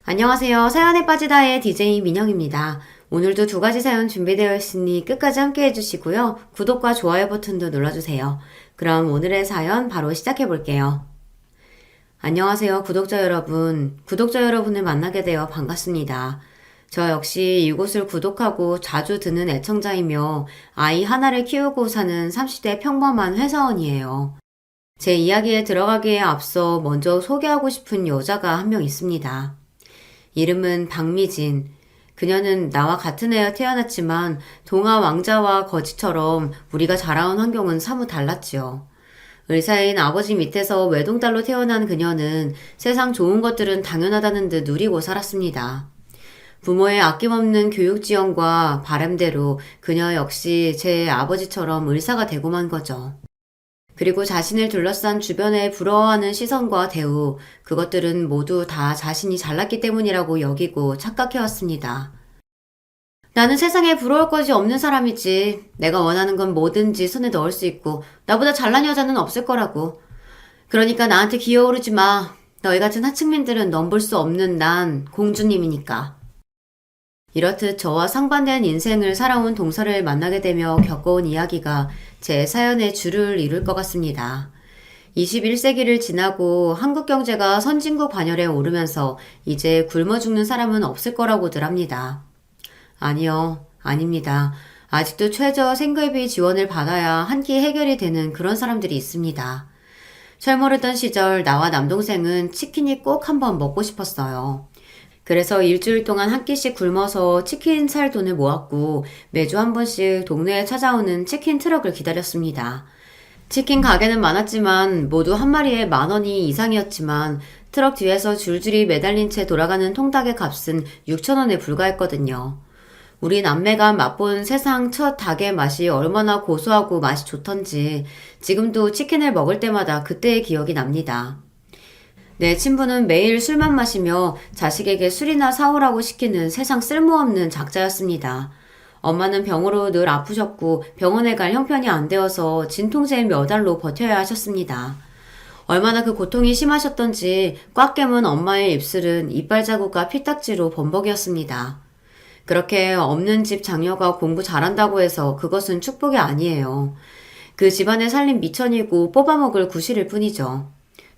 안녕하세요. 사연에 빠지다의 DJ 민영입니다. 오늘도 두 가지 사연 준비되어 있으니 끝까지 함께 해주시고요. 구독과 좋아요 버튼도 눌러주세요. 그럼 오늘의 사연 바로 시작해 볼게요. 안녕하세요, 구독자 여러분. 구독자 여러분을 만나게 되어 반갑습니다. 저 역시 이곳을 구독하고 자주 듣는 애청자이며 아이 하나를 키우고 사는 30대 평범한 회사원이에요. 제 이야기에 들어가기에 앞서 먼저 소개하고 싶은 여자가 한 명 있습니다. 이름은 박미진. 그녀는 나와 같은 애여 태어났지만 동화 왕자와 거지처럼 우리가 자라온 환경은 사뭇 달랐지요. 의사인 아버지 밑에서 외동딸로 태어난 그녀는 세상 좋은 것들은 당연하다는 듯 누리고 살았습니다. 부모의 아낌없는 교육 지원과 바람대로 그녀 역시 제 아버지처럼 의사가 되고만 거죠. 그리고 자신을 둘러싼 주변의 부러워하는 시선과 대우, 그것들은 모두 다 자신이 잘났기 때문이라고 여기고 착각해왔습니다. 나는 세상에 부러울 것이 없는 사람이지. 내가 원하는 건 뭐든지 손에 넣을 수 있고 나보다 잘난 여자는 없을 거라고. 그러니까 나한테 기어오르지 마. 너희 같은 하층민들은 넘볼 수 없는 난 공주님이니까. 이렇듯 저와 상반된 인생을 살아온 동서를 만나게 되며 겪어온 이야기가 제 사연의 줄을 이룰 것 같습니다. 21세기를 지나고 한국 경제가 선진국 반열에 오르면서 이제 굶어 죽는 사람은 없을 거라고들 합니다. 아니요, 아닙니다. 아직도 최저 생계비 지원을 받아야 한 끼 해결이 되는 그런 사람들이 있습니다. 철모르던 시절 나와 남동생은 치킨이 꼭 한번 먹고 싶었어요. 그래서 일주일 동안 한 끼씩 굶어서 치킨 살 돈을 모았고 매주 한 번씩 동네에 찾아오는 치킨 트럭을 기다렸습니다. 치킨 가게는 많았지만 모두 한 마리에 10,000원이 이상이었지만 트럭 뒤에서 줄줄이 매달린 채 돌아가는 통닭의 값은 6,000원에 불과했거든요. 우리 남매가 맛본 세상 첫 닭의 맛이 얼마나 고소하고 맛이 좋던지 지금도 치킨을 먹을 때마다 그때의 기억이 납니다. 내 친부는 매일 술만 마시며 자식에게 술이나 사오라고 시키는 세상 쓸모없는 작자였습니다. 엄마는 병으로 늘 아프셨고 병원에 갈 형편이 안 되어서 진통제 몇 알로 버텨야 하셨습니다. 얼마나 그 고통이 심하셨던지 꽉 깨문 엄마의 입술은 이빨 자국과 피딱지로 범벅이었습니다. 그렇게 없는 집 장녀가 공부 잘한다고 해서 그것은 축복이 아니에요. 그 집안의 살림 미천이고 뽑아먹을 구실일 뿐이죠.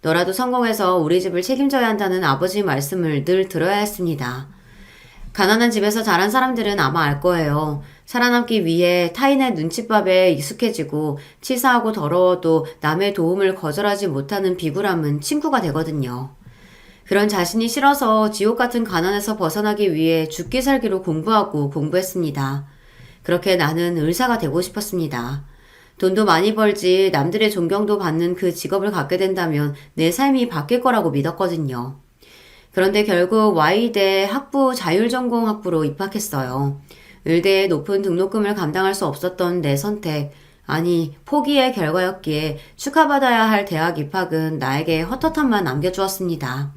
너라도 성공해서 우리 집을 책임져야 한다는 아버지 말씀을 늘 들어야 했습니다. 가난한 집에서 자란 사람들은 아마 알 거예요. 살아남기 위해 타인의 눈칫밥에 익숙해지고 치사하고 더러워도 남의 도움을 거절하지 못하는 비굴함은 친구가 되거든요. 그런 자신이 싫어서 지옥 같은 가난에서 벗어나기 위해 죽기 살기로 공부하고 공부했습니다. 그렇게 나는 의사가 되고 싶었습니다. 돈도 많이 벌지 남들의 존경도 받는 그 직업을 갖게 된다면 내 삶이 바뀔 거라고 믿었거든요. 그런데 결국 Y대 학부 자율전공학부로 입학했어요. 의대의 높은 등록금을 감당할 수 없었던 내 선택, 아니 포기의 결과였기에 축하받아야 할 대학 입학은 나에게 헛헛함만 남겨주었습니다.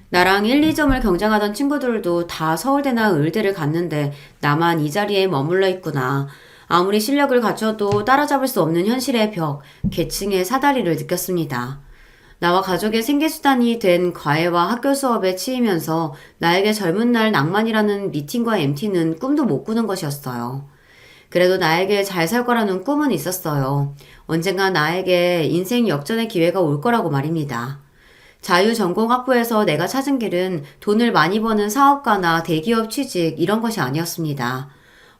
나랑 1, 2점을 경쟁하던 친구들도 다 서울대나 의대를 갔는데 나만 이 자리에 머물러 있구나. 아무리 실력을 갖춰도 따라잡을 수 없는 현실의 벽, 계층의 사다리를 느꼈습니다. 나와 가족의 생계수단이 된 과외와 학교 수업에 치이면서 나에게 젊은 날 낭만이라는 미팅과 MT는 꿈도 못 꾸는 것이었어요. 그래도 나에게 잘 살 거라는 꿈은 있었어요. 언젠가 나에게 인생 역전의 기회가 올 거라고 말입니다. 자유전공학부에서 내가 찾은 길은 돈을 많이 버는 사업가나 대기업 취직 이런 것이 아니었습니다.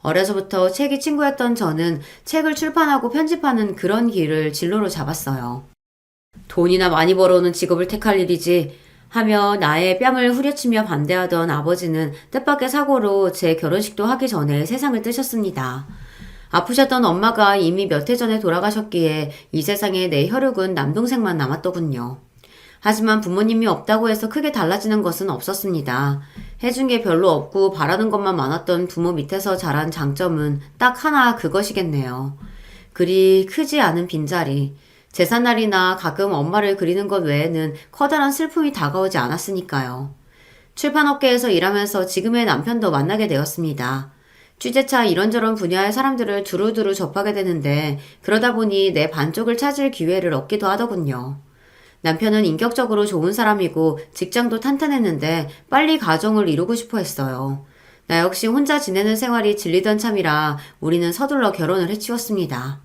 어려서부터 책이 친구였던 저는 책을 출판하고 편집하는 그런 길을 진로로 잡았어요. 돈이나 많이 벌어오는 직업을 택할 일이지 하며 나의 뺨을 후려치며 반대하던 아버지는 뜻밖의 사고로 제 결혼식도 하기 전에 세상을 뜨셨습니다. 아프셨던 엄마가 이미 몇 해 전에 돌아가셨기에 이 세상에 내 혈육은 남동생만 남았더군요. 하지만 부모님이 없다고 해서 크게 달라지는 것은 없었습니다. 해준 게 별로 없고 바라는 것만 많았던 부모 밑에서 자란 장점은 딱 하나 그것이겠네요. 그리 크지 않은 빈자리. 제삿날이나 가끔 엄마를 그리는 것 외에는 커다란 슬픔이 다가오지 않았으니까요. 출판업계에서 일하면서 지금의 남편도 만나게 되었습니다. 취재차 이런저런 분야의 사람들을 두루두루 접하게 되는데 그러다 보니 내 반쪽을 찾을 기회를 얻기도 하더군요. 남편은 인격적으로 좋은 사람이고 직장도 탄탄했는데 빨리 가정을 이루고 싶어 했어요. 나 역시 혼자 지내는 생활이 질리던 참이라 우리는 서둘러 결혼을 해치웠습니다.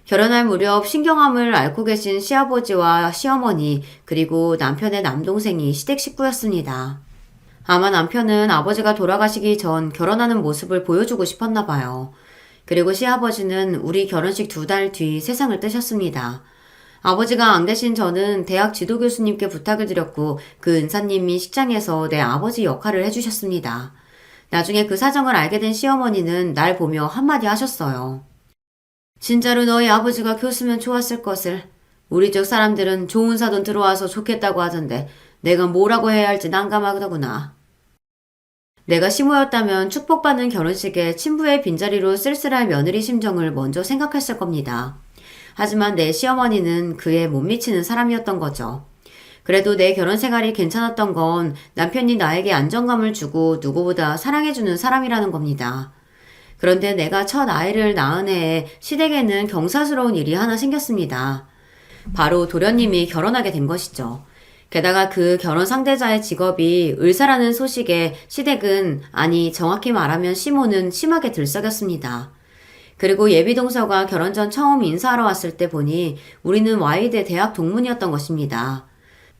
결혼할 무렵 신경암을 앓고 계신 시아버지와 시어머니 그리고 남편의 남동생이 시댁 식구였습니다. 아마 남편은 아버지가 돌아가시기 전 결혼하는 모습을 보여주고 싶었나 봐요. 그리고 시아버지는 우리 결혼식 2달 뒤 세상을 뜨셨습니다. 아버지가 안 계신 저는 대학 지도 교수님께 부탁을 드렸고 그 은사님이 식장에서 내 아버지 역할을 해주셨습니다. 나중에 그 사정을 알게 된 시어머니는 날 보며 한마디 하셨어요. 진짜로 너희 아버지가 교수면 좋았을 것을. 우리 쪽 사람들은 좋은 사돈 들어와서 좋겠다고 하던데 내가 뭐라고 해야 할지 난감하더구나. 내가 시모였다면 축복받는 결혼식에 친부의 빈자리로 쓸쓸할 며느리 심정을 먼저 생각했을 겁니다. 하지만 내 시어머니는 그에 못 미치는 사람이었던 거죠. 그래도 내 결혼 생활이 괜찮았던 건 남편이 나에게 안정감을 주고 누구보다 사랑해주는 사람이라는 겁니다. 그런데 내가 첫 아이를 낳은 해에 시댁에는 경사스러운 일이 하나 생겼습니다. 바로 도련님이 결혼하게 된 것이죠. 게다가 그 결혼 상대자의 직업이 의사라는 소식에 시댁은, 아니 정확히 말하면 시모는 심하게 들썩였습니다. 그리고 예비동서가 결혼 전 처음 인사하러 왔을 때 보니 우리는 Y대 대학 동문이었던 것입니다.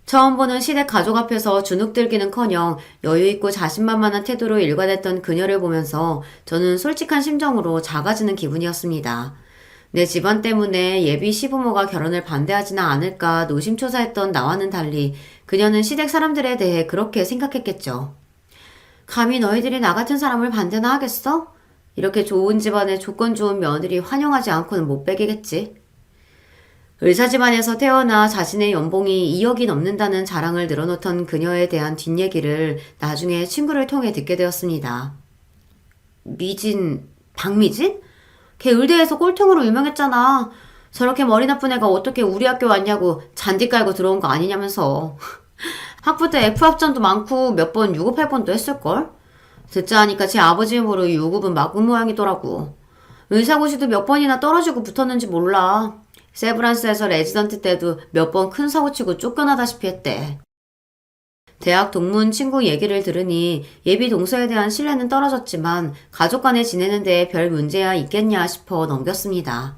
처음 보는 시댁 가족 앞에서 주눅들기는커녕 여유있고 자신만만한 태도로 일관했던 그녀를 보면서 저는 솔직한 심정으로 작아지는 기분이었습니다. 내 집안 때문에 예비 시부모가 결혼을 반대하지는 않을까 노심초사했던 나와는 달리 그녀는 시댁 사람들에 대해 그렇게 생각했겠죠. 감히 너희들이 나 같은 사람을 반대나 하겠어? 이렇게 좋은 집안에 조건 좋은 며느리 환영하지 않고는 못 베기겠지. 의사 집안에서 태어나 자신의 연봉이 2억이 넘는다는 자랑을 늘어놓던 그녀에 대한 뒷얘기를 나중에 친구를 통해 듣게 되었습니다. 미진, 박미진? 걔 의대에서 꼴통으로 유명했잖아. 저렇게 머리 나쁜 애가 어떻게 우리 학교 왔냐고 잔디 깔고 들어온 거 아니냐면서. 학부 때 F합전도 많고 몇 번 유급할 뻔도 했을걸? 듣자 하니까 제 아버지 힘으로 유급은 막은 모양이더라고. 의사고시도 몇 번이나 떨어지고 붙었는지 몰라. 세브란스에서 레지던트 때도 몇 번 큰 사고치고 쫓겨나다시피 했대. 대학 동문 친구 얘기를 들으니 예비 동서에 대한 신뢰는 떨어졌지만 가족 간에 지내는 데에 별 문제야 있겠냐 싶어 넘겼습니다.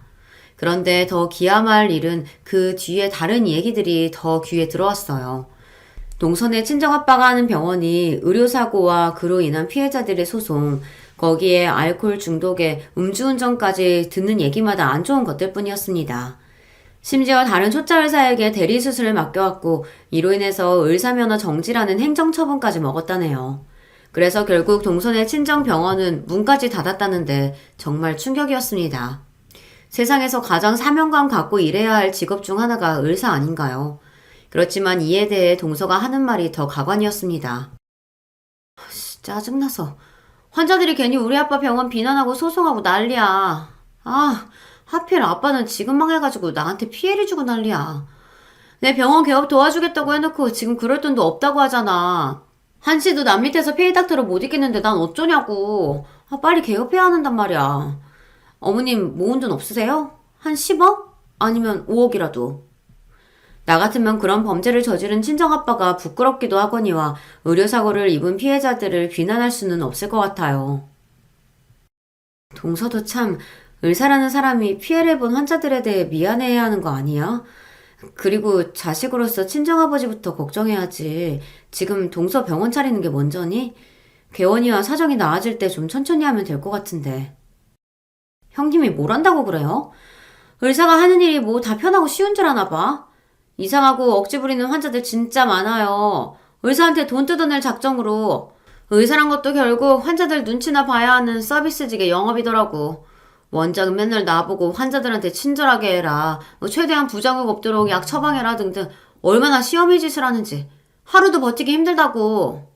그런데 더 기함할 일은 그 뒤에 다른 얘기들이 더 귀에 들어왔어요. 동선의 친정아빠가 하는 병원이 의료사고와 그로 인한 피해자들의 소송, 거기에 알코올 중독에 음주운전까지 듣는 얘기마다 안 좋은 것들 뿐이었습니다. 심지어 다른 초짜 의사에게 대리수술을 맡겨왔고 이로 인해서 의사면허 정지라는 행정처분까지 먹었다네요. 그래서 결국 동선의 친정병원은 문까지 닫았다는데 정말 충격이었습니다. 세상에서 가장 사명감 갖고 일해야 할 직업 중 하나가 의사 아닌가요? 그렇지만 이에 대해 동서가 하는 말이 더 가관이었습니다. 짜증나서. 환자들이 괜히 우리 아빠 병원 비난하고 소송하고 난리야. 하필 아빠는 지금 망해가지고 나한테 피해를 주고 난리야. 내 병원 개업 도와주겠다고 해놓고 지금 그럴 돈도 없다고 하잖아. 한시도 남 밑에서 페이닥터를 못 있겠는데 난 어쩌냐고. 빨리 개업해야 한단 말이야. 어머님 모은 돈 없으세요? 한 10억? 아니면 5억이라도. 나 같으면 그런 범죄를 저지른 친정아빠가 부끄럽기도 하거니와 의료사고를 입은 피해자들을 비난할 수는 없을 것 같아요. 동서도 참 의사라는 사람이 피해를 본 환자들에 대해 미안해야 하는 거 아니야? 그리고 자식으로서 친정아버지부터 걱정해야지. 지금 동서 병원 차리는 게 먼저니? 개원이와 사정이 나아질 때 좀 천천히 하면 될 것 같은데. 형님이 뭘 한다고 그래요? 의사가 하는 일이 뭐 다 편하고 쉬운 줄 아나 봐. 이상하고 억지 부리는 환자들 진짜 많아요. 의사한테 돈 뜯어낼 작정으로. 의사란 것도 결국 환자들 눈치나 봐야 하는 서비스직의 영업이더라고. 원장은 맨날 나보고 환자들한테 친절하게 해라, 최대한 부작용 없도록 약 처방해라 등등 얼마나 시험의 짓을 하는지. 하루도 버티기 힘들다고.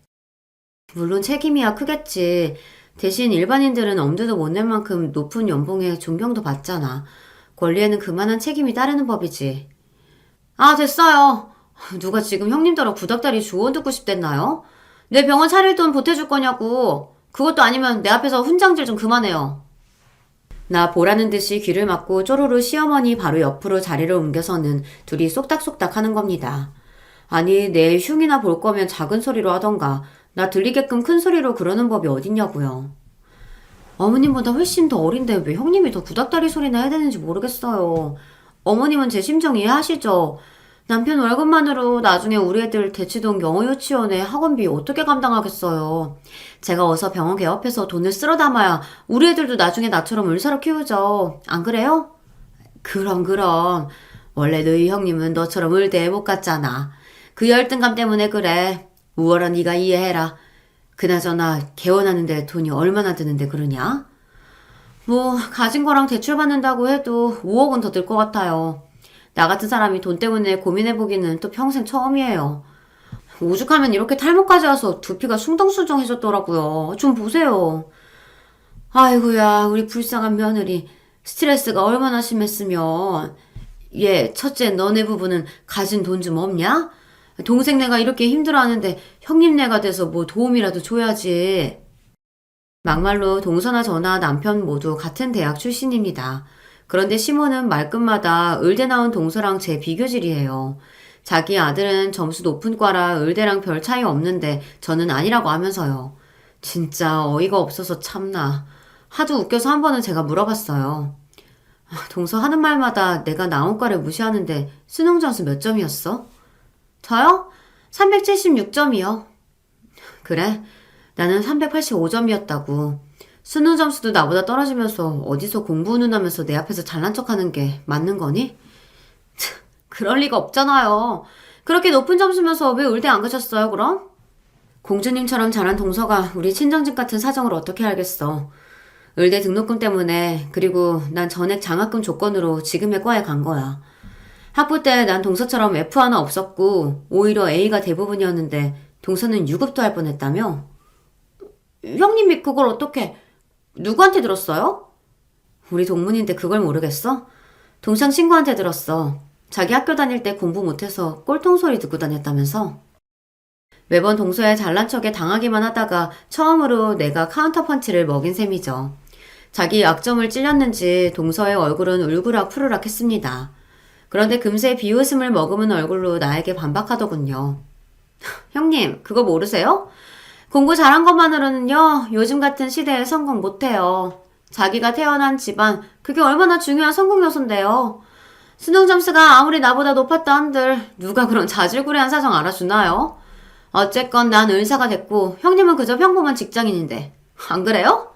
물론 책임이야 크겠지. 대신 일반인들은 엄두도 못 낼 만큼 높은 연봉에 존경도 받잖아. 권리에는 그만한 책임이 따르는 법이지. 됐어요. 누가 지금 형님더러 구닥다리 조언 듣고 싶댔나요? 내 병원 차릴 돈 보태줄 거냐고. 그것도 아니면 내 앞에서 훈장질 좀 그만해요. 나 보라는 듯이 귀를 막고 쪼르르 시어머니 바로 옆으로 자리를 옮겨서는 둘이 쏙닥쏙닥 하는 겁니다. 아니, 내 흉이나 볼 거면 작은 소리로 하던가 나 들리게끔 큰 소리로 그러는 법이 어딨냐고요. 어머님보다 훨씬 더 어린데 왜 형님이 더 구닥다리 소리나 해야 되는지 모르겠어요. 어머님은 제 심정 이해하시죠? 남편 월급만으로 나중에 우리 애들 대치동 영어 유치원에 학원비 어떻게 감당하겠어요. 제가 어서 병원 개업해서 돈을 쓸어 담아야 우리 애들도 나중에 나처럼 을사로 키우죠. 안 그래요? 그럼. 원래 너희 형님은 너처럼 을대에 못 갔잖아. 그 열등감 때문에 그래. 우월한 네가 이해해라. 그나저나 개원하는데 돈이 얼마나 드는데 그러냐? 뭐 가진 거랑 대출 받는다고 해도 5억은 더 들 것 같아요. 나 같은 사람이 돈 때문에 고민해보기는 또 평생 처음이에요. 오죽하면 이렇게 탈모까지 와서 두피가 숭덩숭덩해졌더라고요. 좀 보세요. 아이고야, 우리 불쌍한 며느리. 스트레스가 얼마나 심했으면. 얘, 첫째 너네 부부는 가진 돈 좀 없냐? 동생네가 이렇게 힘들어하는데 형님네가 돼서 뭐 도움이라도 줘야지. 막말로 동서나 저나 남편 모두 같은 대학 출신입니다. 그런데 시모는 말끝마다 의대 나온 동서랑 제 비교질이에요. 자기 아들은 점수 높은 과라 의대랑 별 차이 없는데 저는 아니라고 하면서요. 진짜 어이가 없어서 참나. 하도 웃겨서 한 번은 제가 물어봤어요. 동서 하는 말마다 내가 나온 과를 무시하는데 수능 점수 몇 점이었어? 저요? 376점이요. 그래? 나는 385점이었다고. 수능 점수도 나보다 떨어지면서 어디서 공부 운운하면서 내 앞에서 잘난 척하는 게 맞는 거니? 그럴 리가 없잖아요. 그렇게 높은 점수면서 왜 의대 안 가셨어요, 그럼? 공주님처럼 잘한 동서가 우리 친정집 같은 사정을 어떻게 알겠어. 의대 등록금 때문에, 그리고 난 전액 장학금 조건으로 지금의 과에 간 거야. 학부 때 난 동서처럼 F 하나 없었고 오히려 A가 대부분이었는데 동서는 유급도 할 뻔했다며? 형님이 그걸 어떻게 누구한테 들었어요? 우리 동문인데 그걸 모르겠어? 동창 친구한테 들었어. 자기 학교 다닐 때 공부 못해서 꼴통소리 듣고 다녔다면서? 매번 동서에 잘난 척에 당하기만 하다가 처음으로 내가 카운터펀치를 먹인 셈이죠. 자기 약점을 찔렸는지 동서의 얼굴은 울그락 푸르락 했습니다. 그런데 금세 비웃음을 머금은 얼굴로 나에게 반박하더군요. 형님, 그거 모르세요? 공부 잘한 것만으로는요, 요즘 같은 시대에 성공 못해요. 자기가 태어난 집안, 그게 얼마나 중요한 성공 요소인데요. 수능 점수가 아무리 나보다 높았다 한들 누가 그런 자질구레한 사정 알아주나요? 어쨌건 난 의사가 됐고 형님은 그저 평범한 직장인인데 안 그래요?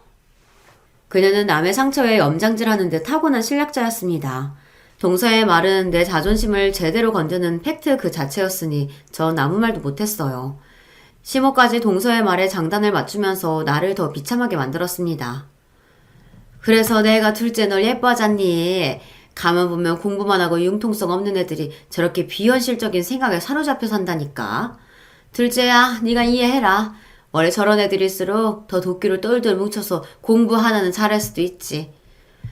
그녀는 남의 상처에 염장질하는 듯 타고난 실력자였습니다. 동서의 말은 내 자존심을 제대로 건드는 팩트 그 자체였으니 전 아무 말도 못했어요. 시모까지 동서의 말에 장단을 맞추면서 나를 더 비참하게 만들었습니다. 그래서 내가 둘째 널 예뻐하잖니. 가만 보면 공부만 하고 융통성 없는 애들이 저렇게 비현실적인 생각에 사로잡혀 산다니까. 둘째야, 네가 이해해라. 원래 저런 애들일수록 더 도끼를 똘똘 뭉쳐서 공부 하나는 잘할 수도 있지.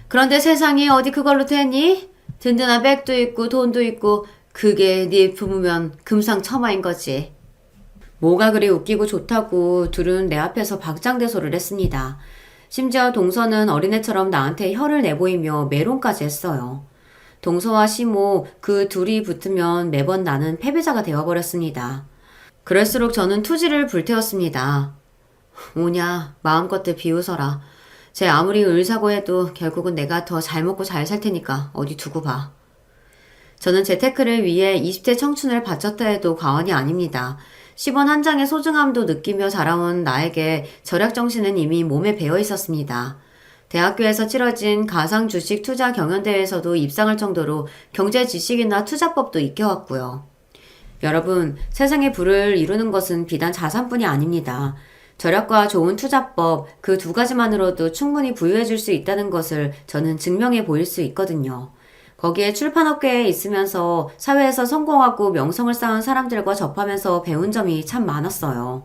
그런데 세상이 어디 그걸로 되니? 든든한 백도 있고 돈도 있고 그게 네 부모면 금상첨화인 거지. 뭐가 그리 웃기고 좋다고 둘은 내 앞에서 박장대소를 했습니다. 심지어 동서는 어린애처럼 나한테 혀를 내보이며 매론까지 했어요. 동서와 시모 그 둘이 붙으면 매번 나는 패배자가 되어버렸습니다. 그럴수록 저는 투지를 불태웠습니다. 오냐, 마음껏들 비웃어라. 쟤 아무리 을사고 해도 결국은 내가 더 잘 먹고 잘 살 테니까 어디 두고 봐. 저는 재테크를 위해 20대 청춘을 바쳤다 해도 과언이 아닙니다. 10원 한 장의 소중함도 느끼며 자라온 나에게 절약정신은 이미 몸에 배어 있었습니다. 대학교에서 치러진 가상 주식 투자 경연대회에서도 입상할 정도로 경제 지식이나 투자법도 익혀왔고요. 여러분, 세상의 부를 이루는 것은 비단 자산뿐이 아닙니다. 절약과 좋은 투자법 그 두 가지만으로도 충분히 부유해질 수 있다는 것을 저는 증명해 보일 수 있거든요. 거기에 출판업계에 있으면서 사회에서 성공하고 명성을 쌓은 사람들과 접하면서 배운 점이 참 많았어요.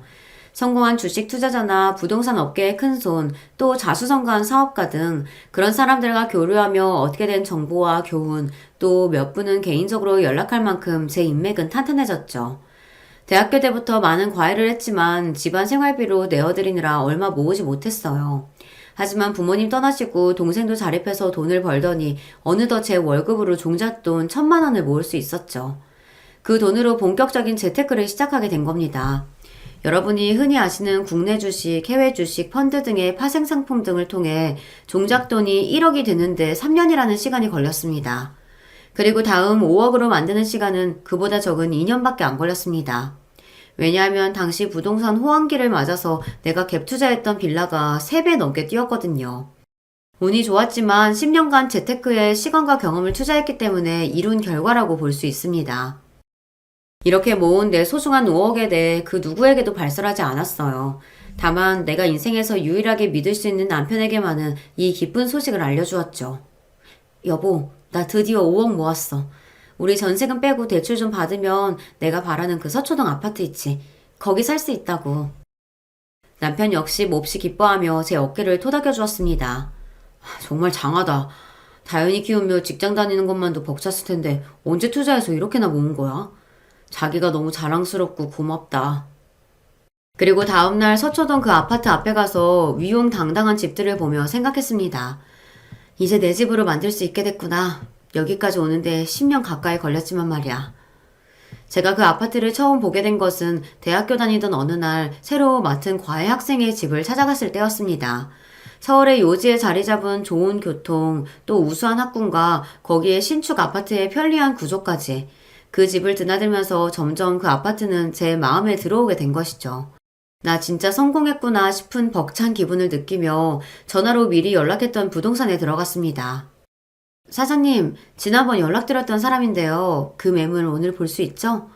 성공한 주식 투자자나 부동산 업계의 큰손, 또 자수성가한 사업가 등 그런 사람들과 교류하며 얻게 된 정보와 교훈, 또 몇 분은 개인적으로 연락할 만큼 제 인맥은 탄탄해졌죠. 대학교 때부터 많은 과외를 했지만 집안 생활비로 내어드리느라 얼마 모으지 못했어요. 하지만 부모님 떠나시고 동생도 자립해서 돈을 벌더니 어느덧 제 월급으로 종잣돈 1,000만 원을 모을 수 있었죠. 그 돈으로 본격적인 재테크를 시작하게 된 겁니다. 여러분이 흔히 아시는 국내 주식, 해외 주식, 펀드 등의 파생 상품 등을 통해 종잣돈이 1억이 되는데 3년이라는 시간이 걸렸습니다. 그리고 다음 5억으로 만드는 시간은 그보다 적은 2년밖에 안 걸렸습니다. 왜냐하면 당시 부동산 호황기를 맞아서 내가 갭 투자했던 빌라가 3배 넘게 뛰었거든요. 운이 좋았지만 10년간 재테크에 시간과 경험을 투자했기 때문에 이룬 결과라고 볼 수 있습니다. 이렇게 모은 내 소중한 5억에 대해 그 누구에게도 발설하지 않았어요. 다만 내가 인생에서 유일하게 믿을 수 있는 남편에게만은 이 기쁜 소식을 알려주었죠. 여보, 나 드디어 5억 모았어. 우리 전세금 빼고 대출 좀 받으면 내가 바라는 그 서초동 아파트 있지. 거기 살 수 있다고. 남편 역시 몹시 기뻐하며 제 어깨를 토닥여 주었습니다. 정말 장하다. 다현이 키우며 직장 다니는 것만도 벅찼을 텐데 언제 투자해서 이렇게나 모은 거야? 자기가 너무 자랑스럽고 고맙다. 그리고 다음날 서초동 그 아파트 앞에 가서 위용당당한 집들을 보며 생각했습니다. 이제 내 집으로 만들 수 있게 됐구나. 여기까지 오는데 10년 가까이 걸렸지만 말이야. 제가 그 아파트를 처음 보게 된 것은 대학교 다니던 어느 날 새로 맡은 과외 학생의 집을 찾아갔을 때였습니다. 서울의 요지에 자리 잡은 좋은 교통, 또 우수한 학군과 거기에 신축 아파트의 편리한 구조까지 그 집을 드나들면서 점점 그 아파트는 제 마음에 들어오게 된 것이죠. 나 진짜 성공했구나 싶은 벅찬 기분을 느끼며 전화로 미리 연락했던 부동산에 들어갔습니다. 사장님, 지난번 연락드렸던 사람인데요. 그 매물 오늘 볼 수 있죠?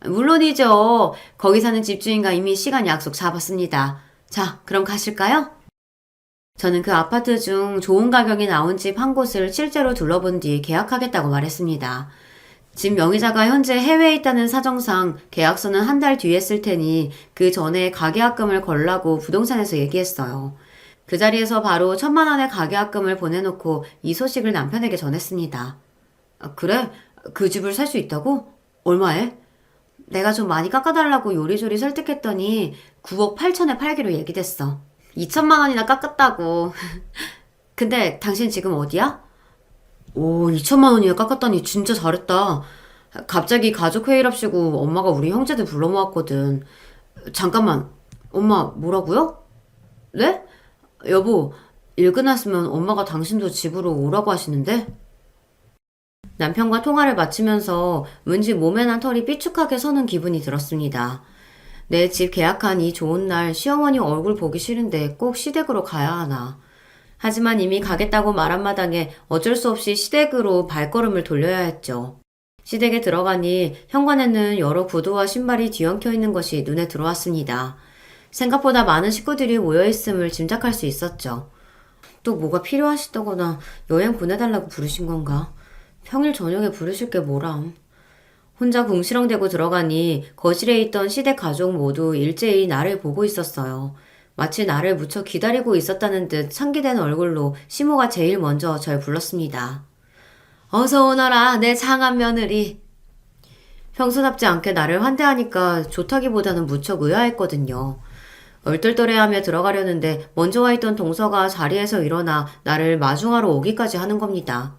물론이죠. 거기 사는 집주인과 이미 시간 약속 잡았습니다. 자, 그럼 가실까요? 저는 그 아파트 중 좋은 가격이 나온 집 한 곳을 실제로 둘러본 뒤 계약하겠다고 말했습니다. 집 명의자가 현재 해외에 있다는 사정상 계약서는 한 달 뒤에 쓸 테니 그 전에 가계약금을 걸라고 부동산에서 얘기했어요. 그 자리에서 바로 1,000만 원의 가계약금을 보내놓고 이 소식을 남편에게 전했습니다. 그래? 그 집을 살 수 있다고? 얼마에? 내가 좀 많이 깎아달라고 요리조리 설득했더니 9억 8천에 팔기로 얘기됐어. 2천만 원이나 깎았다고. 근데 당신 지금 어디야? 오, 2천만 원이나 깎았다니 진짜 잘했다. 갑자기 가족회의랍시고 엄마가 우리 형제들 불러 모았거든. 잠깐만, 엄마 뭐라고요? 네? 여보, 일 끝났으면 엄마가 당신도 집으로 오라고 하시는데? 남편과 통화를 마치면서 왠지 몸에 난 털이 삐죽하게 서는 기분이 들었습니다. 내 집 계약한 이 좋은 날 시어머니 얼굴 보기 싫은데 꼭 시댁으로 가야 하나. 하지만 이미 가겠다고 말한 마당에 어쩔 수 없이 시댁으로 발걸음을 돌려야 했죠. 시댁에 들어가니 현관에는 여러 구두와 신발이 뒤엉켜 있는 것이 눈에 들어왔습니다. 생각보다 많은 식구들이 모여있음을 짐작할 수 있었죠. 또 뭐가 필요하시다거나 여행 보내달라고 부르신 건가? 평일 저녁에 부르실 게 뭐람. 혼자 궁시렁대고 들어가니 거실에 있던 시댁 가족 모두 일제히 나를 보고 있었어요. 마치 나를 무척 기다리고 있었다는 듯 상기된 얼굴로 시모가 제일 먼저 절 불렀습니다. 어서 오너라, 내 장한 며느리. 평소답지 않게 나를 환대하니까 좋다기보다는 무척 의아했거든요. 얼떨떨해하며 들어가려는데 먼저 와 있던 동서가 자리에서 일어나 나를 마중하러 오기까지 하는 겁니다.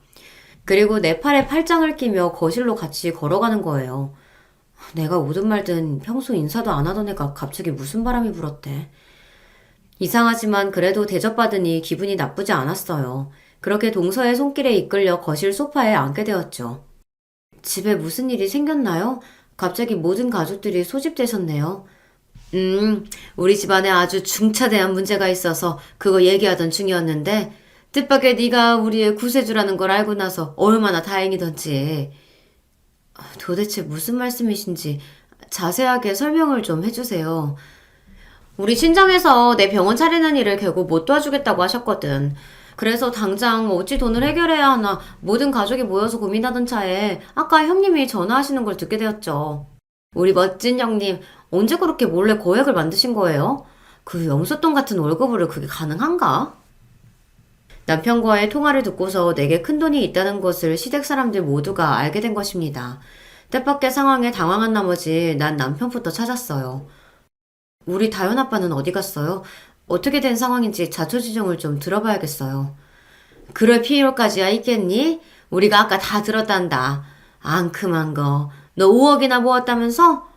그리고 내 팔에 팔짱을 끼며 거실로 같이 걸어가는 거예요. 내가 오든 말든 평소 인사도 안 하던 애가 갑자기 무슨 바람이 불었대. 이상하지만 그래도 대접받으니 기분이 나쁘지 않았어요. 그렇게 동서의 손길에 이끌려 거실 소파에 앉게 되었죠. 집에 무슨 일이 생겼나요? 갑자기 모든 가족들이 소집되셨네요. 우리 집안에 아주 중차대한 문제가 있어서 그거 얘기하던 중이었는데 뜻밖의 네가 우리의 구세주라는 걸 알고 나서 얼마나 다행이던지. 도대체 무슨 말씀이신지 자세하게 설명을 좀 해주세요. 우리 친정에서 내 병원 차리는 일을 결국 못 도와주겠다고 하셨거든. 그래서 당장 어찌 돈을 해결해야 하나 모든 가족이 모여서 고민하던 차에 아까 형님이 전화하시는 걸 듣게 되었죠. 우리 멋진 형님, 언제 그렇게 몰래 거액을 만드신 거예요? 그 염소똥 같은 월급으로 그게 가능한가? 남편과의 통화를 듣고서 내게 큰돈이 있다는 것을 시댁 사람들 모두가 알게 된 것입니다. 뜻밖의 상황에 당황한 나머지 난 남편부터 찾았어요. 우리 다현 아빠는 어디 갔어요? 어떻게 된 상황인지 자초지종을 좀 들어봐야겠어요. 그럴 필요까지야 있겠니? 우리가 아까 다 들었단다. 앙큼한 거. 너 5억이나 모았다면서?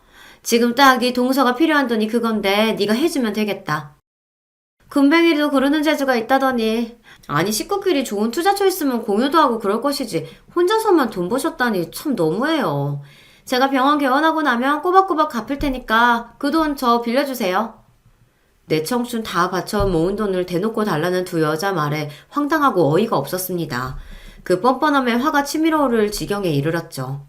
지금 딱 네 동서가 필요한 돈이 그건데 네가 해주면 되겠다. 금뱅이도 그러는 재주가 있다더니. 아니 식구끼리 좋은 투자처 있으면 공유도 하고 그럴 것이지 혼자서만 돈 버셨다니 참 너무해요. 제가 병원 개원하고 나면 꼬박꼬박 갚을 테니까 그 돈 저 빌려주세요. 내 청춘 다 바쳐 모은 돈을 대놓고 달라는 두 여자 말에 황당하고 어이가 없었습니다. 그 뻔뻔함에 화가 치밀어 오를 지경에 이르렀죠.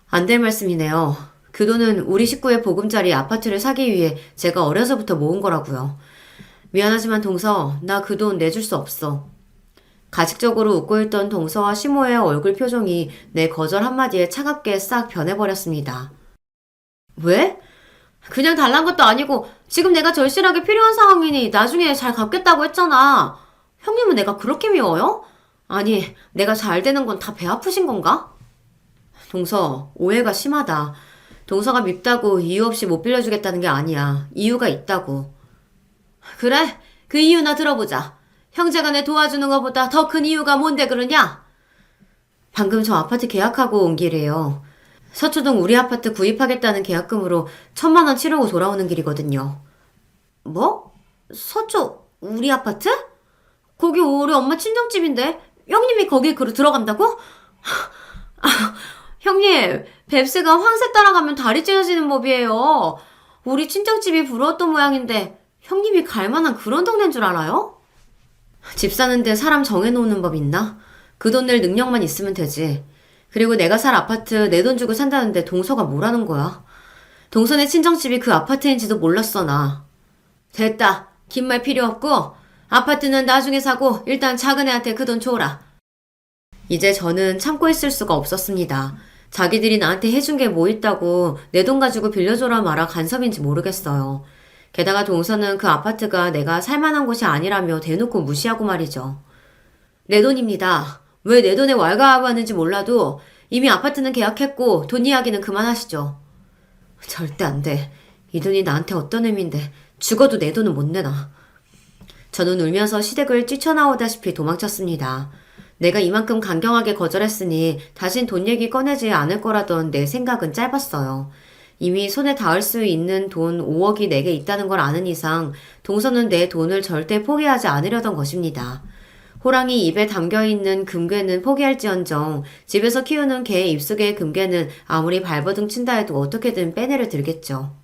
안 될 말씀이네요. 그 돈은 우리 식구의 보금자리 아파트를 사기 위해 제가 어려서부터 모은 거라고요. 미안하지만 동서, 나 그 돈 내줄 수 없어. 가식적으로 웃고 있던 동서와 시모의 얼굴 표정이 내 거절 한마디에 차갑게 싹 변해버렸습니다. 왜? 그냥 달란 것도 아니고 지금 내가 절실하게 필요한 상황이니 나중에 잘 갚겠다고 했잖아. 형님은 내가 그렇게 미워요? 아니, 내가 잘 되는 건 다 배 아프신 건가? 동서, 오해가 심하다. 동서가 밉다고 이유 없이 못 빌려주겠다는 게 아니야. 이유가 있다고. 그래? 그 이유나 들어보자. 형제가 내 도와주는 것보다 더 큰 이유가 뭔데 그러냐? 방금 저 아파트 계약하고 온 길이에요. 서초동 우리 아파트 구입하겠다는 계약금으로 1,000만 원 치르고 돌아오는 길이거든요. 뭐? 서초 우리 아파트? 거기 우리 엄마 친정집인데 형님이 거기 들어간다고? 형님, 뱁스가 황새 따라가면 다리 찢어지는 법이에요. 우리 친정집이 부러웠던 모양인데 형님이 갈 만한 그런 동네인 줄 알아요? 집 사는데 사람 정해놓는 법 있나? 그 돈 낼 능력만 있으면 되지. 그리고 내가 살 아파트 내 돈 주고 산다는데 동서가 뭐라는 거야? 동서네 친정집이 그 아파트인지도 몰랐어 나. 됐다. 긴 말 필요 없고 아파트는 나중에 사고 일단 작은 애한테 그 돈 줘라. 이제 저는 참고 있을 수가 없었습니다. 자기들이 나한테 해준 게 뭐 있다고 내 돈 가지고 빌려줘라 마라 간섭인지 모르겠어요. 게다가 동서는 그 아파트가 내가 살만한 곳이 아니라며 대놓고 무시하고 말이죠. 내 돈입니다. 왜 내 돈에 왈가왈부하는지 몰라도 이미 아파트는 계약했고 돈 이야기는 그만하시죠. 절대 안 돼. 이 돈이 나한테 어떤 의미인데 죽어도 내 돈은 못 내놔. 저는 울면서 시댁을 뛰쳐나오다시피 도망쳤습니다. 내가 이만큼 강경하게 거절했으니 다신 돈 얘기 꺼내지 않을 거라던 내 생각은 짧았어요. 이미 손에 닿을 수 있는 돈 5억이 내게 있다는 걸 아는 이상 동서는 내 돈을 절대 포기하지 않으려던 것입니다. 호랑이 입에 담겨있는 금괴는 포기할지언정 집에서 키우는 개 입속의 금괴는 아무리 발버둥 친다 해도 어떻게든 빼내려 들겠죠.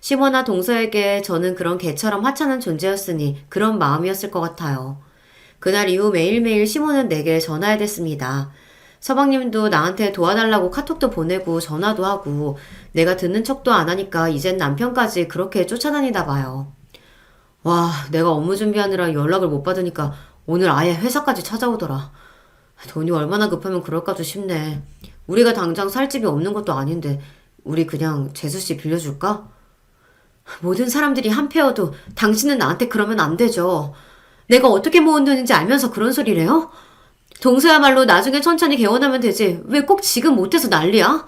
시모나 동서에게 저는 그런 개처럼 하찮은 존재였으니 그런 마음이었을 것 같아요. 그날 이후 매일매일 시모는 내게 전화해 댔습니다. 서방님도 나한테 도와달라고 카톡도 보내고 전화도 하고 내가 듣는 척도 안 하니까 이젠 남편까지 그렇게 쫓아다니다 봐요. 와, 내가 업무 준비하느라 연락을 못 받으니까 오늘 아예 회사까지 찾아오더라. 돈이 얼마나 급하면 그럴까도 싶네. 우리가 당장 살 집이 없는 것도 아닌데 우리 그냥 재수씨 빌려줄까? 모든 사람들이 한패여도 당신은 나한테 그러면 안 되죠. 내가 어떻게 모은 돈인지 알면서 그런 소리래요? 동서야말로 나중에 천천히 개원하면 되지 왜 꼭 지금 못해서 난리야?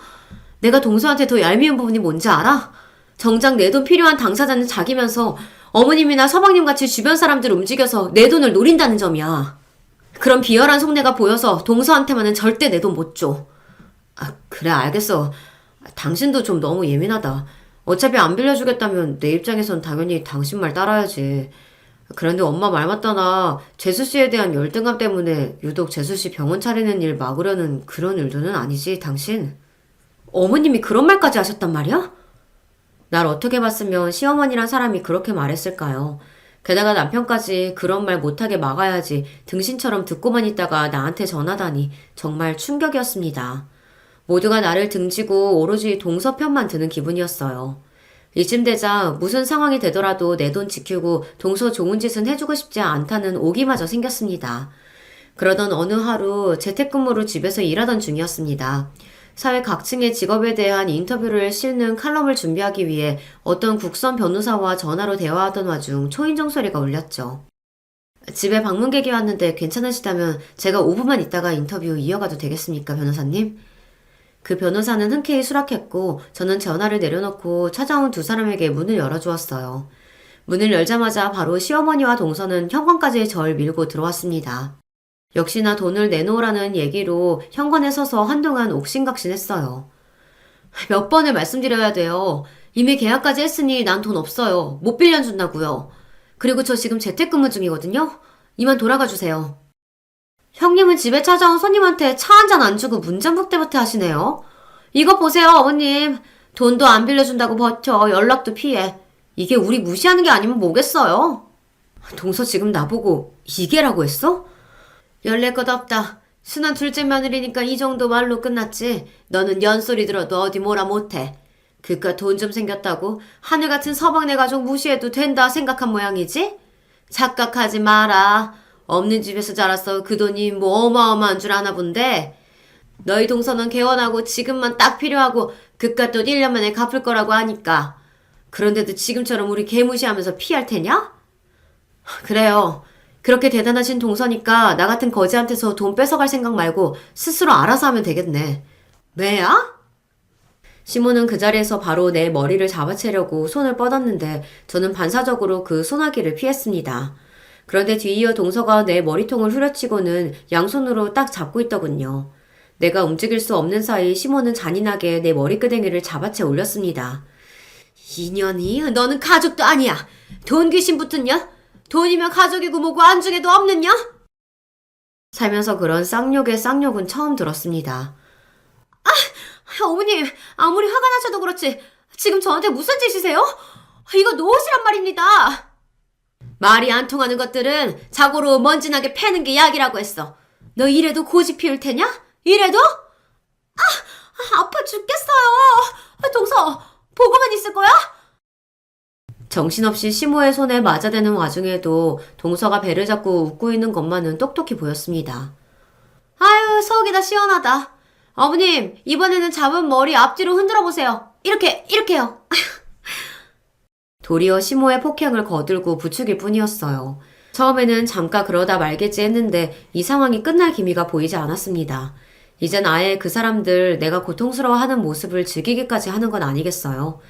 내가 동서한테 더 얄미운 부분이 뭔지 알아? 정작 내 돈 필요한 당사자는 자기면서 어머님이나 서방님같이 주변 사람들 움직여서 내 돈을 노린다는 점이야. 그런 비열한 속내가 보여서 동서한테만은 절대 내 돈 못 줘. 아, 그래 알겠어. 당신도 좀 너무 예민하다. 어차피 안 빌려주겠다면 내 입장에선 당연히 당신 말 따라야지. 그런데 엄마 말 맞다나 재수씨에 대한 열등감 때문에 유독 재수씨 병원 차리는 일 막으려는 그런 일도는 아니지 당신? 어머님이 그런 말까지 하셨단 말이야? 날 어떻게 봤으면 시어머니란 사람이 그렇게 말했을까요? 게다가 남편까지 그런 말 못하게 막아야지 등신처럼 듣고만 있다가 나한테 전하다니 정말 충격이었습니다. 모두가 나를 등지고 오로지 동서 편만 드는 기분이었어요. 이쯤 되자 무슨 상황이 되더라도 내 돈 지키고 동서 좋은 짓은 해주고 싶지 않다는 오기마저 생겼습니다. 그러던 어느 하루 재택근무로 집에서 일하던 중이었습니다. 사회 각층의 직업에 대한 인터뷰를 실는 칼럼을 준비하기 위해 어떤 국선 변호사와 전화로 대화하던 와중 초인종 소리가 울렸죠. 집에 방문객이 왔는데 괜찮으시다면 제가 5분만 있다가 인터뷰 이어가도 되겠습니까, 변호사님? 그 변호사는 흔쾌히 수락했고 저는 전화를 내려놓고 찾아온 두 사람에게 문을 열어주었어요. 문을 열자마자 바로 시어머니와 동서는 현관까지 절 밀고 들어왔습니다. 역시나 돈을 내놓으라는 얘기로 현관에 서서 한동안 옥신각신했어요. 몇 번을 말씀드려야 돼요. 이미 계약까지 했으니 난 돈 없어요. 못 빌려준다고요. 그리고 저 지금 재택근무 중이거든요. 이만 돌아가 주세요. 형님은 집에 찾아온 손님한테 차 한 잔 안 주고 문장박대부터 하시네요. 이거 보세요, 어머님. 돈도 안 빌려준다고 버텨. 연락도 피해. 이게 우리 무시하는 게 아니면 뭐겠어요? 동서 지금 나보고 이게라고 했어? 열낼 것 없다. 순한 둘째 며느리니까 이 정도 말로 끝났지. 너는 연소리 들어도 어디 뭐라 못해. 그깟 돈 좀 생겼다고 하늘 같은 서방네 가족 무시해도 된다 생각한 모양이지? 착각하지 마라. 없는 집에서 자라서 그 돈이 뭐 어마어마한 줄 아나 본데. 너희 동서는 개원하고 지금만 딱 필요하고 그깟 돈 1년 만에 갚을 거라고 하니까. 그런데도 지금처럼 우리 개무시하면서 피할 테냐? 그래요. 그렇게 대단하신 동서니까 나 같은 거지한테서 돈 뺏어갈 생각 말고 스스로 알아서 하면 되겠네. 왜야? 시모는 그 자리에서 바로 내 머리를 잡아채려고 손을 뻗었는데 저는 반사적으로 그 손아귀를 피했습니다. 그런데 뒤이어 동서가 내 머리통을 후려치고는 양손으로 딱 잡고 있더군요. 내가 움직일 수 없는 사이 시모는 잔인하게 내 머리끄댕이를 잡아채 올렸습니다. 이년이 너는 가족도 아니야. 돈 귀신 붙었냐? 돈이면 가족이고 뭐고 안중에도 없느냐? 살면서 그런 쌍욕의 쌍욕은 처음 들었습니다. 어머님, 아무리 화가 나셔도 그렇지 지금 저한테 무슨 짓이세요? 이거 노릇이란 말입니다. 말이 안 통하는 것들은 자고로 먼지나게 패는 게 약이라고 했어. 너 이래도 고집 피울 테냐? 이래도? 아파 죽겠어요. 동서, 보고만 있을 거야? 정신없이 시모의 손에 맞아대는 와중에도 동서가 배를 잡고 웃고 있는 것만은 똑똑히 보였습니다. 아유, 속이 다 시원하다. 어머님, 이번에는 잡은 머리 앞뒤로 흔들어 보세요. 이렇게요. 도리어 시모의 폭행을 거들고 부추길 뿐이었어요. 처음에는 잠깐 그러다 말겠지 했는데 이 상황이 끝날 기미가 보이지 않았습니다. 이젠 아예 그 사람들 내가 고통스러워하는 모습을 즐기기까지 하는 건 아니겠어요.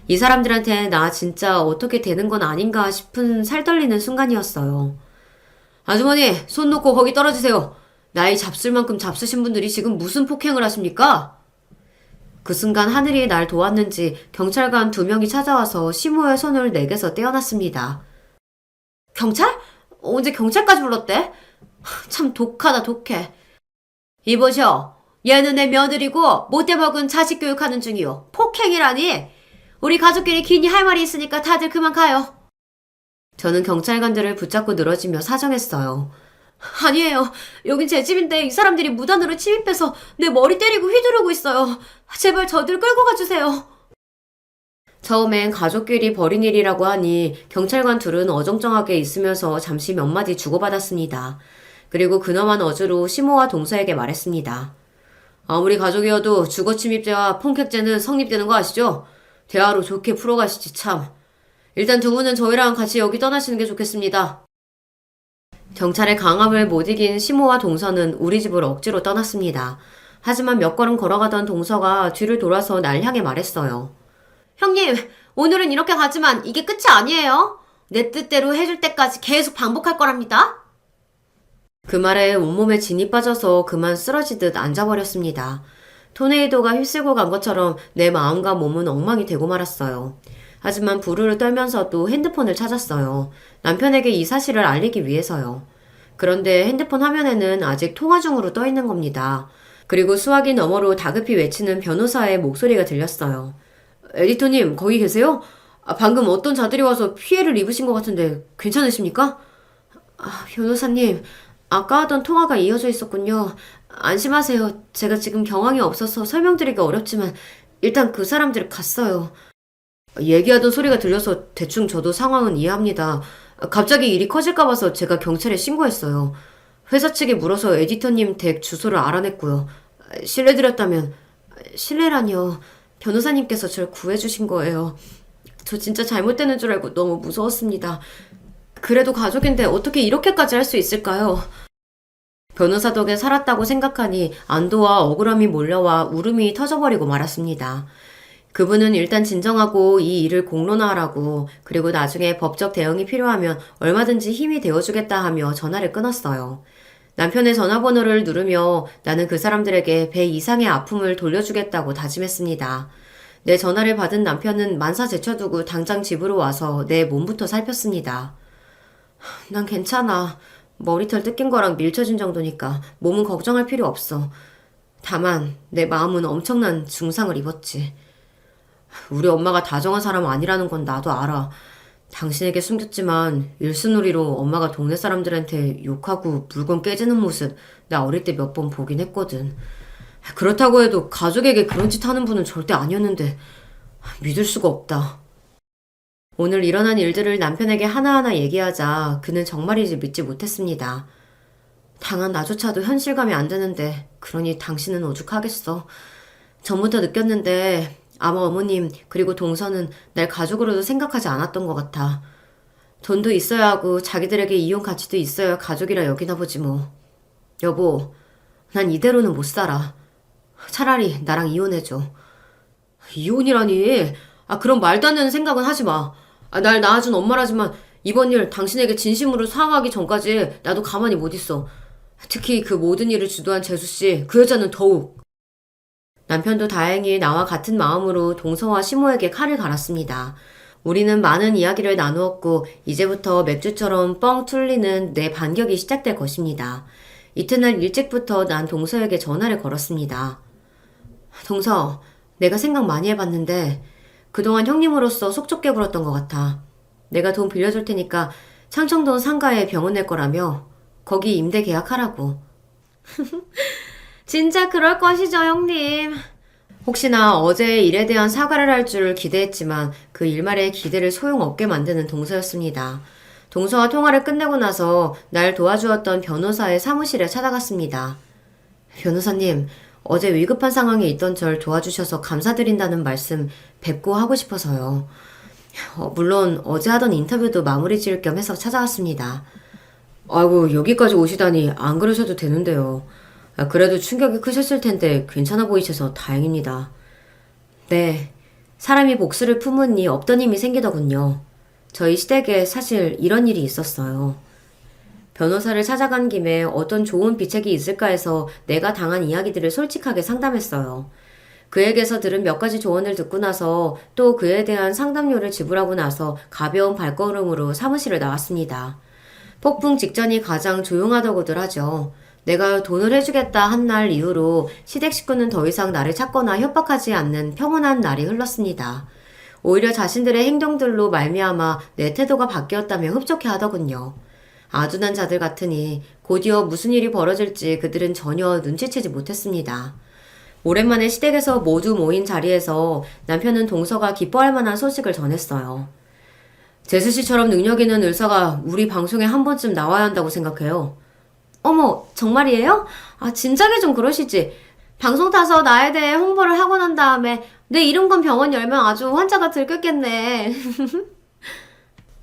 이 사람들한테 나 진짜 어떻게 되는 건 아닌가 싶은 살떨리는 순간이었어요. 아주머니, 손 놓고 거기 떨어지세요. 나이 잡술 만큼 잡수신 분들이 지금 무슨 폭행을 하십니까? 그 순간 하늘이 날 도왔는지 경찰관 2명이 찾아와서 시모의 손을 내게서 떼어놨습니다. 경찰? 언제 경찰까지 불렀대? 참 독하다 독해. 이보셔. 얘는 내 며느리고 못돼 먹은 자식 교육하는 중이요. 폭행이라니. 우리 가족끼리 긴히 할 말이 있으니까 다들 그만 가요. 저는 경찰관들을 붙잡고 늘어지며 사정했어요. 아니에요. 여긴 제 집인데 이 사람들이 무단으로 침입해서 내 머리 때리고 휘두르고 있어요. 제발 저들 끌고 가주세요. 처음엔 가족끼리 벌인 일이라고 하니 경찰관 둘은 어정쩡하게 있으면서 잠시 몇 마디 주고받았습니다. 그리고 근엄한 어조로 시모와 동서에게 말했습니다. 아무리 가족이어도 주거침입죄와 폭행죄는 성립되는 거 아시죠? 대화로 좋게 풀어가시지 참. 일단 두 분은 저희랑 같이 여기 떠나시는 게 좋겠습니다. 경찰의 강압을 못 이긴 시모와 동서는 우리 집을 억지로 떠났습니다. 하지만 몇 걸음 걸어가던 동서가 뒤를 돌아서 날 향해 말했어요. 형님, 오늘은 이렇게 가지만 이게 끝이 아니에요. 내 뜻대로 해줄 때까지 계속 반복할 거랍니다. 그 말에 온몸에 진이 빠져서 그만 쓰러지듯 앉아버렸습니다. 토네이도가 휩쓸고 간 것처럼 내 마음과 몸은 엉망이 되고 말았어요. 하지만 부르르 떨면서도 핸드폰을 찾았어요. 남편에게 이 사실을 알리기 위해서요. 그런데 핸드폰 화면에는 아직 통화 중으로 떠 있는 겁니다. 그리고 수화기 너머로 다급히 외치는 변호사의 목소리가 들렸어요. 에디터님, 거기 계세요? 방금 어떤 자들이 와서 피해를 입으신 것 같은데 괜찮으십니까? 변호사님, 아까 하던 통화가 이어져 있었군요. 안심하세요. 제가 지금 경황이 없어서 설명드리기 어렵지만 일단 그 사람들 갔어요. 얘기하던 소리가 들려서 대충 저도 상황은 이해합니다. 갑자기 일이 커질까 봐서 제가 경찰에 신고했어요. 회사 측에 물어서 에디터님 댁 주소를 알아냈고요. 실례드렸다면... 실례라니요. 변호사님께서 절 구해주신 거예요. 저 진짜 잘못되는 줄 알고 너무 무서웠습니다. 그래도 가족인데 어떻게 이렇게까지 할 수 있을까요? 변호사 덕에 살았다고 생각하니 안도와 억울함이 몰려와 울음이 터져버리고 말았습니다. 그분은 일단 진정하고 이 일을 공론화하라고, 그리고 나중에 법적 대응이 필요하면 얼마든지 힘이 되어주겠다 하며 전화를 끊었어요. 남편의 전화번호를 누르며 나는 그 사람들에게 배 이상의 아픔을 돌려주겠다고 다짐했습니다. 내 전화를 받은 남편은 만사 제쳐두고 당장 집으로 와서 내 몸부터 살폈습니다. 난 괜찮아. 머리털 뜯긴 거랑 밀쳐진 정도니까 몸은 걱정할 필요 없어. 다만 내 마음은 엄청난 중상을 입었지. 우리 엄마가 다정한 사람 아니라는 건 나도 알아. 당신에게 숨겼지만 일순놀이로 엄마가 동네 사람들한테 욕하고 물건 깨지는 모습 나 어릴 때 몇 번 보긴 했거든. 그렇다고 해도 가족에게 그런 짓 하는 분은 절대 아니었는데 믿을 수가 없다. 오늘 일어난 일들을 남편에게 하나하나 얘기하자 그는 정말이지 믿지 못했습니다. 당한 나조차도 현실감이 안 드는데 그러니 당신은 오죽하겠어. 전부터 느꼈는데 아마 어머님 그리고 동서는 날 가족으로도 생각하지 않았던 것 같아. 돈도 있어야 하고 자기들에게 이혼 가치도 있어야 가족이라 여기나 보지 뭐. 여보, 난 이대로는 못 살아. 차라리 나랑 이혼해줘. 이혼이라니? 그런 말도 안 되는 생각은 하지 마. 날 낳아준 엄마라지만 이번 일 당신에게 진심으로 사과하기 전까지 나도 가만히 못 있어. 특히 그 모든 일을 주도한 재수씨, 그 여자는 더욱. 남편도 다행히 나와 같은 마음으로 동서와 시모에게 칼을 갈았습니다. 우리는 많은 이야기를 나누었고 이제부터 맥주처럼 뻥 뚫리는 내 반격이 시작될 것입니다. 이튿날 일찍부터 난 동서에게 전화를 걸었습니다. 동서, 내가 생각 많이 해봤는데 그동안 형님으로서 속 좁게 굴었던 것 같아. 내가 돈 빌려줄 테니까 창청동 상가에 병원 낼 거라며 거기 임대 계약하라고. 진짜 그럴 것이죠, 형님. 혹시나 어제의 일에 대한 사과를 할 줄 기대했지만 그 일말의 기대를 소용없게 만드는 동서였습니다. 동서와 통화를 끝내고 나서 날 도와주었던 변호사의 사무실에 찾아갔습니다. 변호사님, 어제 위급한 상황에 있던 절 도와주셔서 감사드린다는 말씀 뵙고 하고 싶어서요. 물론 어제 하던 인터뷰도 마무리 지을 겸 해서 찾아왔습니다. 아이고, 여기까지 오시다니 안 그러셔도 되는데요. 그래도 충격이 크셨을 텐데 괜찮아 보이셔서 다행입니다. 네, 사람이 복수를 품으니 없던 힘이 생기더군요. 저희 시댁에 사실 이런 일이 있었어요. 변호사를 찾아간 김에 어떤 좋은 비책이 있을까 해서 내가 당한 이야기들을 솔직하게 상담했어요. 그에게서 들은 몇 가지 조언을 듣고 나서 또 그에 대한 상담료를 지불하고 나서 가벼운 발걸음으로 사무실을 나왔습니다. 폭풍 직전이 가장 조용하다고들 하죠. 내가 돈을 해주겠다 한 날 이후로 시댁 식구는 더 이상 나를 찾거나 협박하지 않는 평온한 날이 흘렀습니다. 오히려 자신들의 행동들로 말미암아 내 태도가 바뀌었다며 흡족해 하더군요. 아둔한 자들 같으니 곧이어 무슨 일이 벌어질지 그들은 전혀 눈치채지 못했습니다. 오랜만에 시댁에서 모두 모인 자리에서 남편은 동서가 기뻐할 만한 소식을 전했어요. 제수씨처럼 능력 있는 의사가 우리 방송에 한 번쯤 나와야 한다고 생각해요. 어머, 정말이에요? 진작에 좀 그러시지. 방송 타서 나에 대해 홍보를 하고 난 다음에 내 이름 건 병원 열면 아주 환자가 들끓겠네.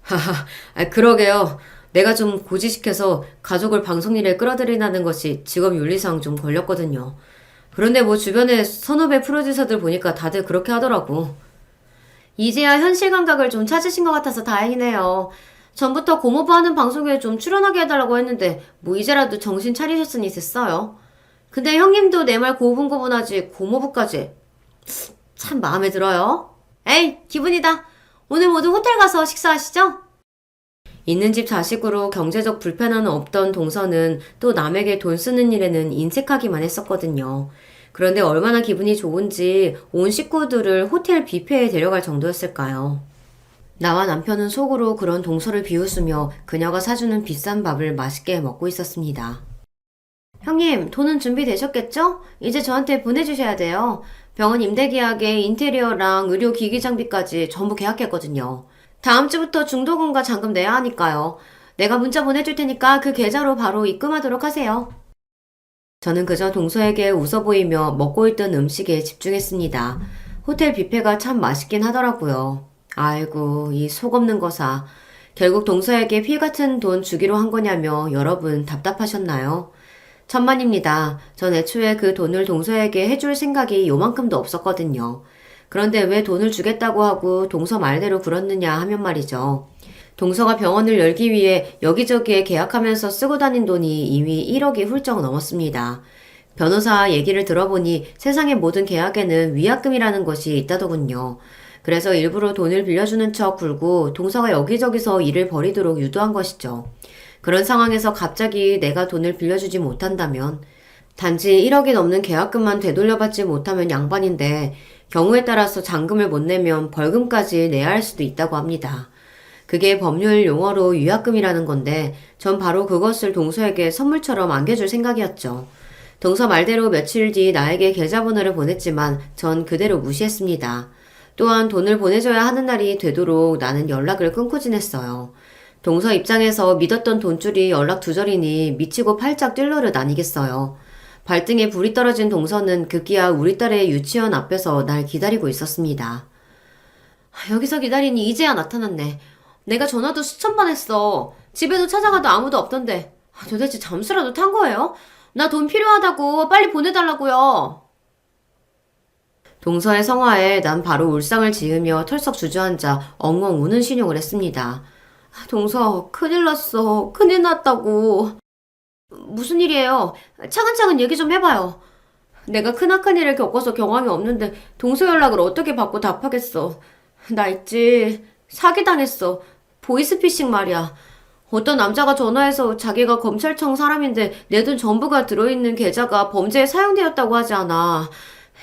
하하, 그러게요. 내가 좀 고지시켜서 가족을 방송 일에 끌어들이라는 것이 직업 윤리상 좀 걸렸거든요. 그런데 뭐 주변에 선후배 프로듀서들 보니까 다들 그렇게 하더라고. 이제야 현실 감각을 좀 찾으신 것 같아서 다행이네요. 전부터 고모부 하는 방송에 좀 출연하게 해달라고 했는데 뭐 이제라도 정신 차리셨으니 됐어요. 근데 형님도 내 말 고분고분하지 고모부까지. 참 마음에 들어요. 에이, 기분이다. 오늘 모두 호텔 가서 식사하시죠? 있는 집 자식으로 경제적 불편함은 없던 동서는 또 남에게 돈 쓰는 일에는 인색하기만 했었거든요. 그런데 얼마나 기분이 좋은지 온 식구들을 호텔 뷔페에 데려갈 정도였을까요? 나와 남편은 속으로 그런 동서를 비웃으며 그녀가 사주는 비싼 밥을 맛있게 먹고 있었습니다. 형님, 돈은 준비되셨겠죠? 이제 저한테 보내주셔야 돼요. 병원 임대 계약에 인테리어랑 의료기기 장비까지 전부 계약했거든요. 다음 주부터 중도금과 잔금 내야 하니까요. 내가 문자 보내줄 테니까 그 계좌로 바로 입금하도록 하세요. 저는 그저 동서에게 웃어 보이며 먹고 있던 음식에 집중했습니다. 호텔 뷔페가 참 맛있긴 하더라고요. 아이고, 이 속 없는 거사. 결국 동서에게 피 같은 돈 주기로 한 거냐며 여러분 답답하셨나요? 천만입니다. 전 애초에 그 돈을 동서에게 해줄 생각이 요만큼도 없었거든요. 그런데 왜 돈을 주겠다고 하고 동서 말대로 굴었느냐 하면 말이죠. 동서가 병원을 열기 위해 여기저기에 계약하면서 쓰고 다닌 돈이 이미 1억이 훌쩍 넘었습니다. 변호사 얘기를 들어보니 세상의 모든 계약에는 위약금이라는 것이 있다더군요. 그래서 일부러 돈을 빌려주는 척 굴고 동서가 여기저기서 일을 벌이도록 유도한 것이죠. 그런 상황에서 갑자기 내가 돈을 빌려주지 못한다면 단지 1억이 넘는 계약금만 되돌려받지 못하면 양반인데 경우에 따라서 잔금을 못 내면 벌금까지 내야 할 수도 있다고 합니다. 그게 법률 용어로 위약금이라는 건데 전 바로 그것을 동서에게 선물처럼 안겨줄 생각이었죠. 동서 말대로 며칠 뒤 나에게 계좌번호를 보냈지만 전 그대로 무시했습니다. 또한 돈을 보내줘야 하는 날이 되도록 나는 연락을 끊고 지냈어요. 동서 입장에서 믿었던 돈줄이 연락 두절이니 미치고 팔짝 뛸 노릇 아니겠어요. 발등에 불이 떨어진 동서는 급기야 우리 딸의 유치원 앞에서 날 기다리고 있었습니다. 여기서 기다리니 이제야 나타났네. 내가 전화도 수천 번 했어. 집에도 찾아가도 아무도 없던데. 도대체 잠수라도 탄 거예요? 나 돈 필요하다고 빨리 보내달라고요. 동서의 성화에 난 바로 울상을 지으며 털썩 주저앉아 엉엉 우는 신용을 했습니다. 동서, 큰일 났어. 큰일 났다고. 무슨 일이에요? 차근차근 얘기 좀 해봐요. 내가 크나큰 일을 겪어서 경황이 없는데 동서 연락을 어떻게 받고 답하겠어. 나 있지. 사기당했어. 보이스피싱 말이야. 어떤 남자가 전화해서 자기가 검찰청 사람인데 내 돈 전부가 들어있는 계좌가 범죄에 사용되었다고 하지 않아.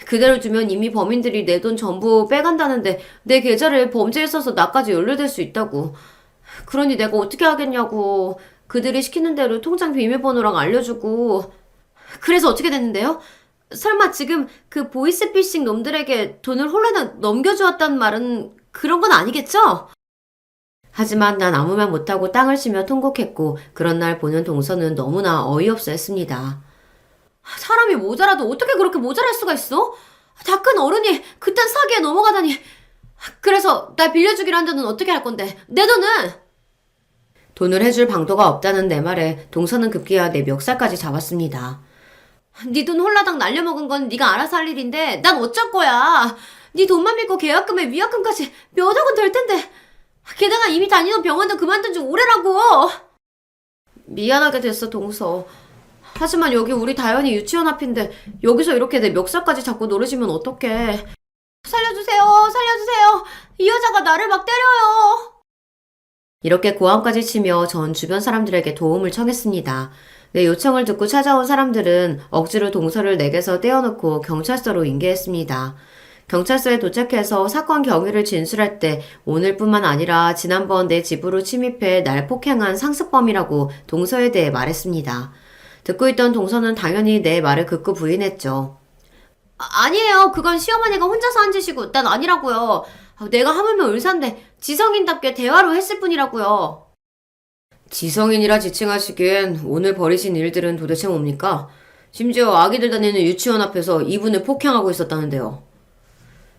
그대로 두면 이미 범인들이 내 돈 전부 빼간다는데 내 계좌를 범죄에 써서 나까지 연루될 수 있다고. 그러니 내가 어떻게 하겠냐고. 그들이 시키는 대로 통장 비밀번호랑 알려주고. 그래서 어떻게 됐는데요? 설마 지금 그 보이스피싱 놈들에게 돈을 홀라당 넘겨주었단 말은 그런 건 아니겠죠? 하지만 난 아무 말 못하고 땅을 치며 통곡했고 그런 날 보는 동서는 너무나 어이없어 했습니다. 사람이 모자라도 어떻게 그렇게 모자랄 수가 있어? 다 큰 어른이 그딴 사기에 넘어가다니. 그래서 날 빌려주기로 한 돈은 어떻게 할 건데? 내 돈은? 돈을 해줄 방도가 없다는 내 말에 동서는 급기야 내 멱살까지 잡았습니다. 네 돈 홀라당 날려먹은 건 네가 알아서 할 일인데 난 어쩔 거야. 네 돈만 믿고 계약금에 위약금까지 몇 억은 될 텐데. 게다가 이미 다니던 병원도 그만둔 지 오래라고. 미안하게 됐어 동서. 하지만 여기 우리 다현이 유치원 앞인데 여기서 이렇게 내 멱살까지 잡고 노르시면 어떡해. 살려주세요. 살려주세요. 이 여자가 나를 막 때려요. 이렇게 고함까지 치며 전 주변 사람들에게 도움을 청했습니다. 내 요청을 듣고 찾아온 사람들은 억지로 동서를 내게서 떼어놓고 경찰서로 인계했습니다. 경찰서에 도착해서 사건 경위를 진술할 때 오늘뿐만 아니라 지난번 내 집으로 침입해 날 폭행한 상습범이라고 동서에 대해 말했습니다. 듣고 있던 동서는 당연히 내 말을 극구 부인했죠. 아니에요. 그건 시어머니가 혼자서 한 짓이고 난 아니라고요. 내가 하물며 의사인데 지성인답게 대화로 했을 뿐이라고요. 지성인이라 지칭하시기엔 오늘 벌이신 일들은 도대체 뭡니까? 심지어 아기들 다니는 유치원 앞에서 이분을 폭행하고 있었다는데요.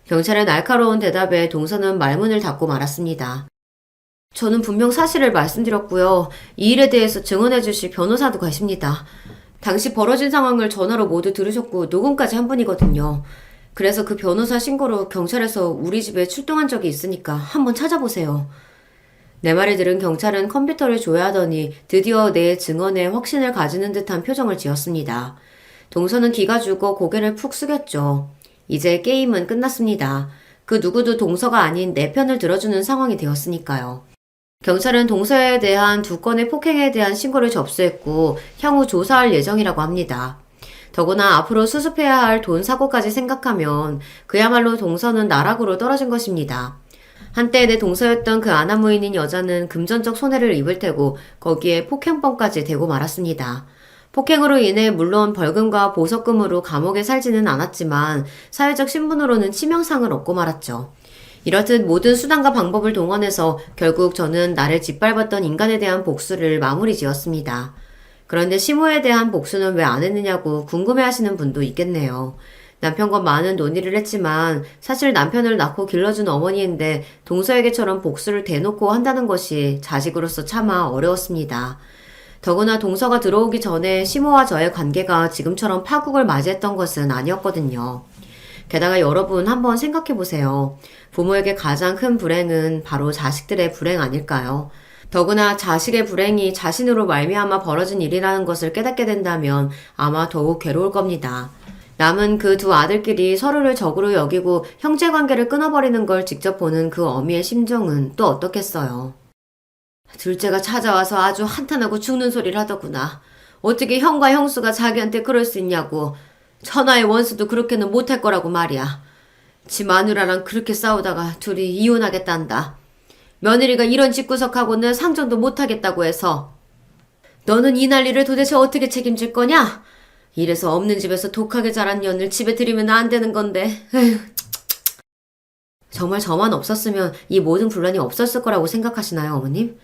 경찰의 날카로운 대답에 동서는 말문을 닫고 말았습니다. 저는 분명 사실을 말씀드렸고요. 이 일에 대해서 증언해 주실 변호사도 가십니다. 당시 벌어진 상황을 전화로 모두 들으셨고 녹음까지 한 분이거든요. 그래서 그 변호사 신고로 경찰에서 우리 집에 출동한 적이 있으니까 한번 찾아보세요. 내 말을 들은 경찰은 컴퓨터를 조회하더니 드디어 내 증언에 확신을 가지는 듯한 표정을 지었습니다. 동서는 기가 죽어 고개를 푹 숙였죠. 이제 게임은 끝났습니다. 그 누구도 동서가 아닌 내 편을 들어주는 상황이 되었으니까요. 경찰은 동서에 대한 2건의 폭행에 대한 신고를 접수했고 향후 조사할 예정이라고 합니다. 더구나 앞으로 수습해야 할 돈 사고까지 생각하면 그야말로 동서는 나락으로 떨어진 것입니다. 한때 내 동서였던 그 아나무인인 여자는 금전적 손해를 입을 테고 거기에 폭행범까지 대고 말았습니다. 폭행으로 인해 물론 벌금과 보석금으로 감옥에 살지는 않았지만 사회적 신분으로는 치명상을 얻고 말았죠. 이렇듯 모든 수단과 방법을 동원해서 결국 저는 나를 짓밟았던 인간에 대한 복수를 마무리 지었습니다. 그런데 시모에 대한 복수는 왜 안 했느냐고 궁금해하시는 분도 있겠네요. 남편과 많은 논의를 했지만 사실 남편을 낳고 길러준 어머니인데 동서에게처럼 복수를 대놓고 한다는 것이 자식으로서 차마 어려웠습니다. 더구나 동서가 들어오기 전에 시모와 저의 관계가 지금처럼 파국을 맞이했던 것은 아니었거든요. 게다가 여러분 한번 생각해 보세요. 부모에게 가장 큰 불행은 바로 자식들의 불행 아닐까요? 더구나 자식의 불행이 자신으로 말미암아 벌어진 일이라는 것을 깨닫게 된다면 아마 더욱 괴로울 겁니다. 남은 그 두 아들끼리 서로를 적으로 여기고 형제관계를 끊어버리는 걸 직접 보는 그 어미의 심정은 또 어떻겠어요. 둘째가 찾아와서 아주 한탄하고 죽는 소리를 하더구나. 어떻게 형과 형수가 자기한테 그럴 수 있냐고. 천하의 원수도 그렇게는 못할 거라고 말이야. 지 마누라랑 그렇게 싸우다가 둘이 이혼하겠단다. 며느리가 이런 집구석하고는 상정도 못하겠다고 해서. 너는 이 난리를 도대체 어떻게 책임질 거냐? 이래서 없는 집에서 독하게 자란 년을 집에 들이면 안 되는 건데. 에휴. 정말 저만 없었으면 이 모든 분란이 없었을 거라고 생각하시나요, 어머님?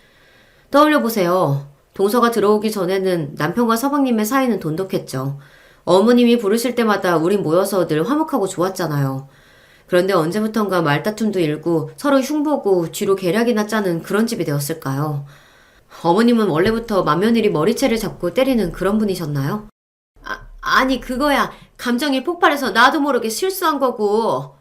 떠올려보세요. 동서가 들어오기 전에는 남편과 서방님의 사이는 돈독했죠. 어머님이 부르실 때마다 우린 모여서 늘 화목하고 좋았잖아요. 그런데 언제부턴가 말다툼도 일고 서로 흉보고 뒤로 계략이나 짜는 그런 집이 되었을까요? 어머님은 원래부터 맏며느리 머리채를 잡고 때리는 그런 분이셨나요? 아니 그거야. 감정이 폭발해서 나도 모르게 실수한 거고.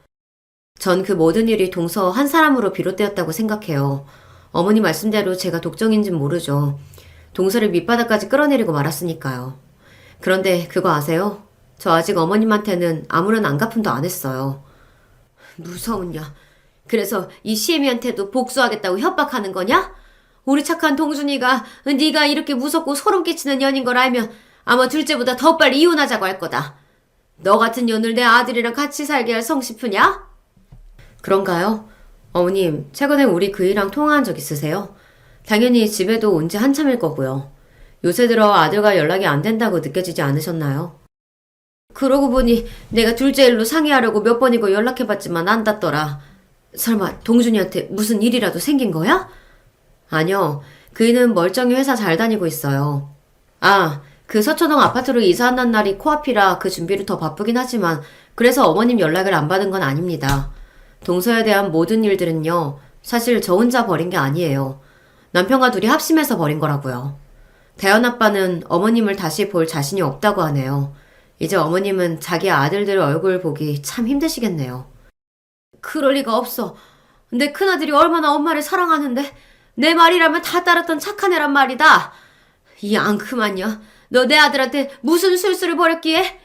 전 그 모든 일이 동서 한 사람으로 비롯되었다고 생각해요. 어머니 말씀대로 제가 독종인진 모르죠. 동서를 밑바닥까지 끌어내리고 말았으니까요. 그런데 그거 아세요? 저 아직 어머님한테는 아무런 안갚음도 안 했어요. 무서운 년. 그래서 이 시애미한테도 복수하겠다고 협박하는 거냐? 우리 착한 동준이가 네가 이렇게 무섭고 소름 끼치는 년인 걸 알면 아마 둘째보다 더 빨리 이혼하자고 할 거다. 너 같은 년을 내 아들이랑 같이 살게 할 성 싶으냐? 그런가요? 어머님, 최근에 우리 그이랑 통화한 적 있으세요? 당연히 집에도 온 지 한참일 거고요. 요새 들어 아들과 연락이 안 된다고 느껴지지 않으셨나요? 그러고 보니 내가 둘째 일로 상의하려고 몇 번이고 연락해봤지만 안 닿더라. 설마 동준이한테 무슨 일이라도 생긴 거야? 아니요. 그이는 멀쩡히 회사 잘 다니고 있어요. 아, 그 서초동 아파트로 이사한 날이 코앞이라 그 준비를 더 바쁘긴 하지만 그래서 어머님 연락을 안 받은 건 아닙니다. 동서에 대한 모든 일들은요. 사실 저 혼자 벌인 게 아니에요. 남편과 둘이 합심해서 벌인 거라고요. 대현 아빠는 어머님을 다시 볼 자신이 없다고 하네요. 이제 어머님은 자기 아들들 얼굴 보기 참 힘드시겠네요. 그럴 리가 없어. 내 큰아들이 얼마나 엄마를 사랑하는데 내 말이라면 다 따랐던 착한 애란 말이다. 이 앙큼한 년, 너 내 아들한테 무슨 술수를 벌였기에?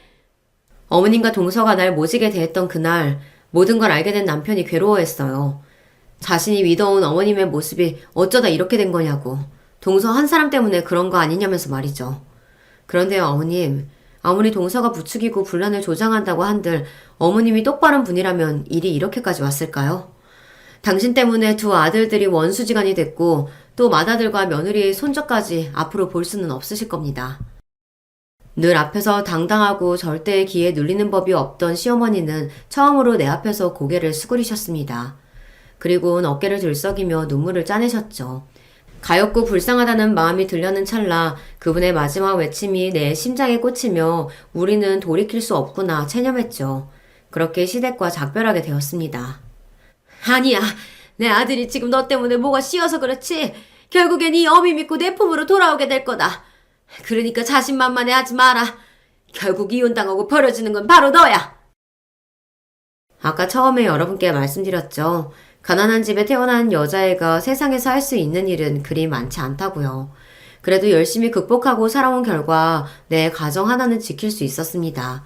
어머님과 동서가 날 모시게 대했던 그날 모든 걸 알게 된 남편이 괴로워했어요. 자신이 믿어온 어머님의 모습이 어쩌다 이렇게 된 거냐고. 동서 한 사람 때문에 그런 거 아니냐면서 말이죠. 그런데요, 어머님. 아무리 동서가 부추기고 분란을 조장한다고 한들 어머님이 똑바른 분이라면 일이 이렇게까지 왔을까요? 당신 때문에 두 아들들이 원수지간이 됐고 또 맏아들과 며느리의 손자까지 앞으로 볼 수는 없으실 겁니다. 늘 앞에서 당당하고 절대의 기에 눌리는 법이 없던 시어머니는 처음으로 내 앞에서 고개를 수그리셨습니다. 그리고는 어깨를 들썩이며 눈물을 짜내셨죠. 가엾고 불쌍하다는 마음이 들려는 찰나 그분의 마지막 외침이 내 심장에 꽂히며 우리는 돌이킬 수 없구나 체념했죠. 그렇게 시댁과 작별하게 되었습니다. 아니야. 내 아들이 지금 너 때문에 뭐가 씌어서 그렇지. 결국엔 이 어미 믿고 내 품으로 돌아오게 될 거다. 그러니까 자신만만해 하지 마라. 결국 이혼당하고 버려지는 건 바로 너야. 아까 처음에 여러분께 말씀드렸죠. 가난한 집에 태어난 여자애가 세상에서 할 수 있는 일은 그리 많지 않다고요. 그래도 열심히 극복하고 살아온 결과 내 가정 하나는 지킬 수 있었습니다.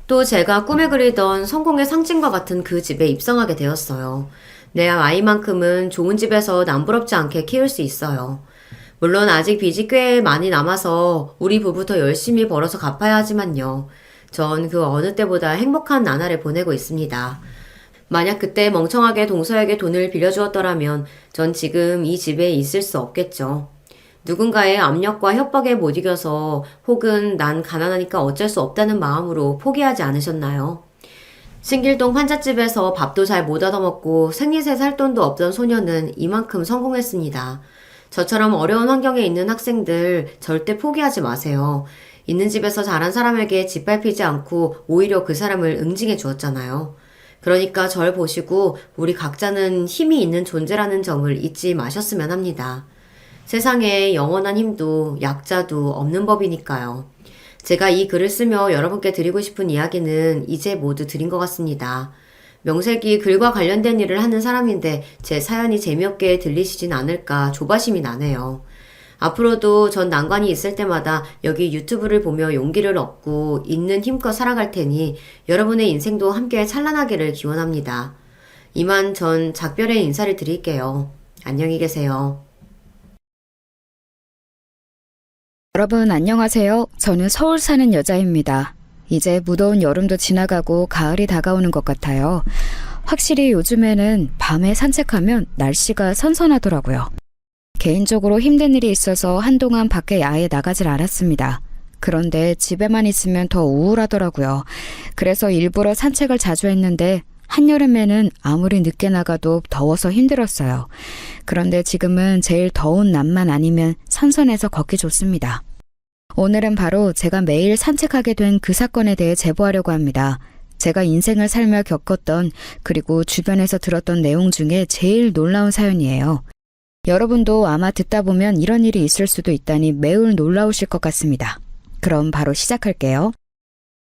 또 제가 꿈에 그리던 성공의 상징과 같은 그 집에 입성하게 되었어요. 내 아이만큼은 좋은 집에서 남부럽지 않게 키울 수 있어요. 물론 아직 빚이 꽤 많이 남아서 우리 부부 더 열심히 벌어서 갚아야 하지만요. 전 그 어느 때보다 행복한 나날을 보내고 있습니다. 만약 그때 멍청하게 동서에게 돈을 빌려주었더라면 전 지금 이 집에 있을 수 없겠죠. 누군가의 압력과 협박에 못 이겨서 혹은 난 가난하니까 어쩔 수 없다는 마음으로 포기하지 않으셨나요? 신길동 환자집에서 밥도 잘 못 얻어먹고 생리세 살 돈도 없던 소녀는 이만큼 성공했습니다. 저처럼 어려운 환경에 있는 학생들 절대 포기하지 마세요. 있는 집에서 자란 사람에게 짓밟히지 않고 오히려 그 사람을 응징해 주었잖아요. 그러니까 절 보시고 우리 각자는 힘이 있는 존재라는 점을 잊지 마셨으면 합니다. 세상에 영원한 힘도 약자도 없는 법이니까요. 제가 이 글을 쓰며 여러분께 드리고 싶은 이야기는 이제 모두 드린 것 같습니다. 명색이 글과 관련된 일을 하는 사람인데 제 사연이 재미없게 들리시진 않을까 조바심이 나네요. 앞으로도 전 난관이 있을 때마다 여기 유튜브를 보며 용기를 얻고 있는 힘껏 살아갈 테니 여러분의 인생도 함께 찬란하기를 기원합니다. 이만 전 작별의 인사를 드릴게요. 안녕히 계세요. 여러분 안녕하세요. 저는 서울 사는 여자입니다. 이제 무더운 여름도 지나가고 가을이 다가오는 것 같아요. 확실히 요즘에는 밤에 산책하면 날씨가 선선하더라고요. 개인적으로 힘든 일이 있어서 한동안 밖에 야외에 나가질 않았습니다. 그런데 집에만 있으면 더 우울하더라고요. 그래서 일부러 산책을 자주 했는데 한여름에는 아무리 늦게 나가도 더워서 힘들었어요. 그런데 지금은 제일 더운 낮만 아니면 선선해서 걷기 좋습니다. 오늘은 바로 제가 매일 산책하게 된 그 사건에 대해 제보하려고 합니다. 제가 인생을 살며 겪었던 그리고 주변에서 들었던 내용 중에 제일 놀라운 사연이에요. 여러분도 아마 듣다 보면 이런 일이 있을 수도 있다니 매우 놀라우실 것 같습니다. 그럼 바로 시작할게요.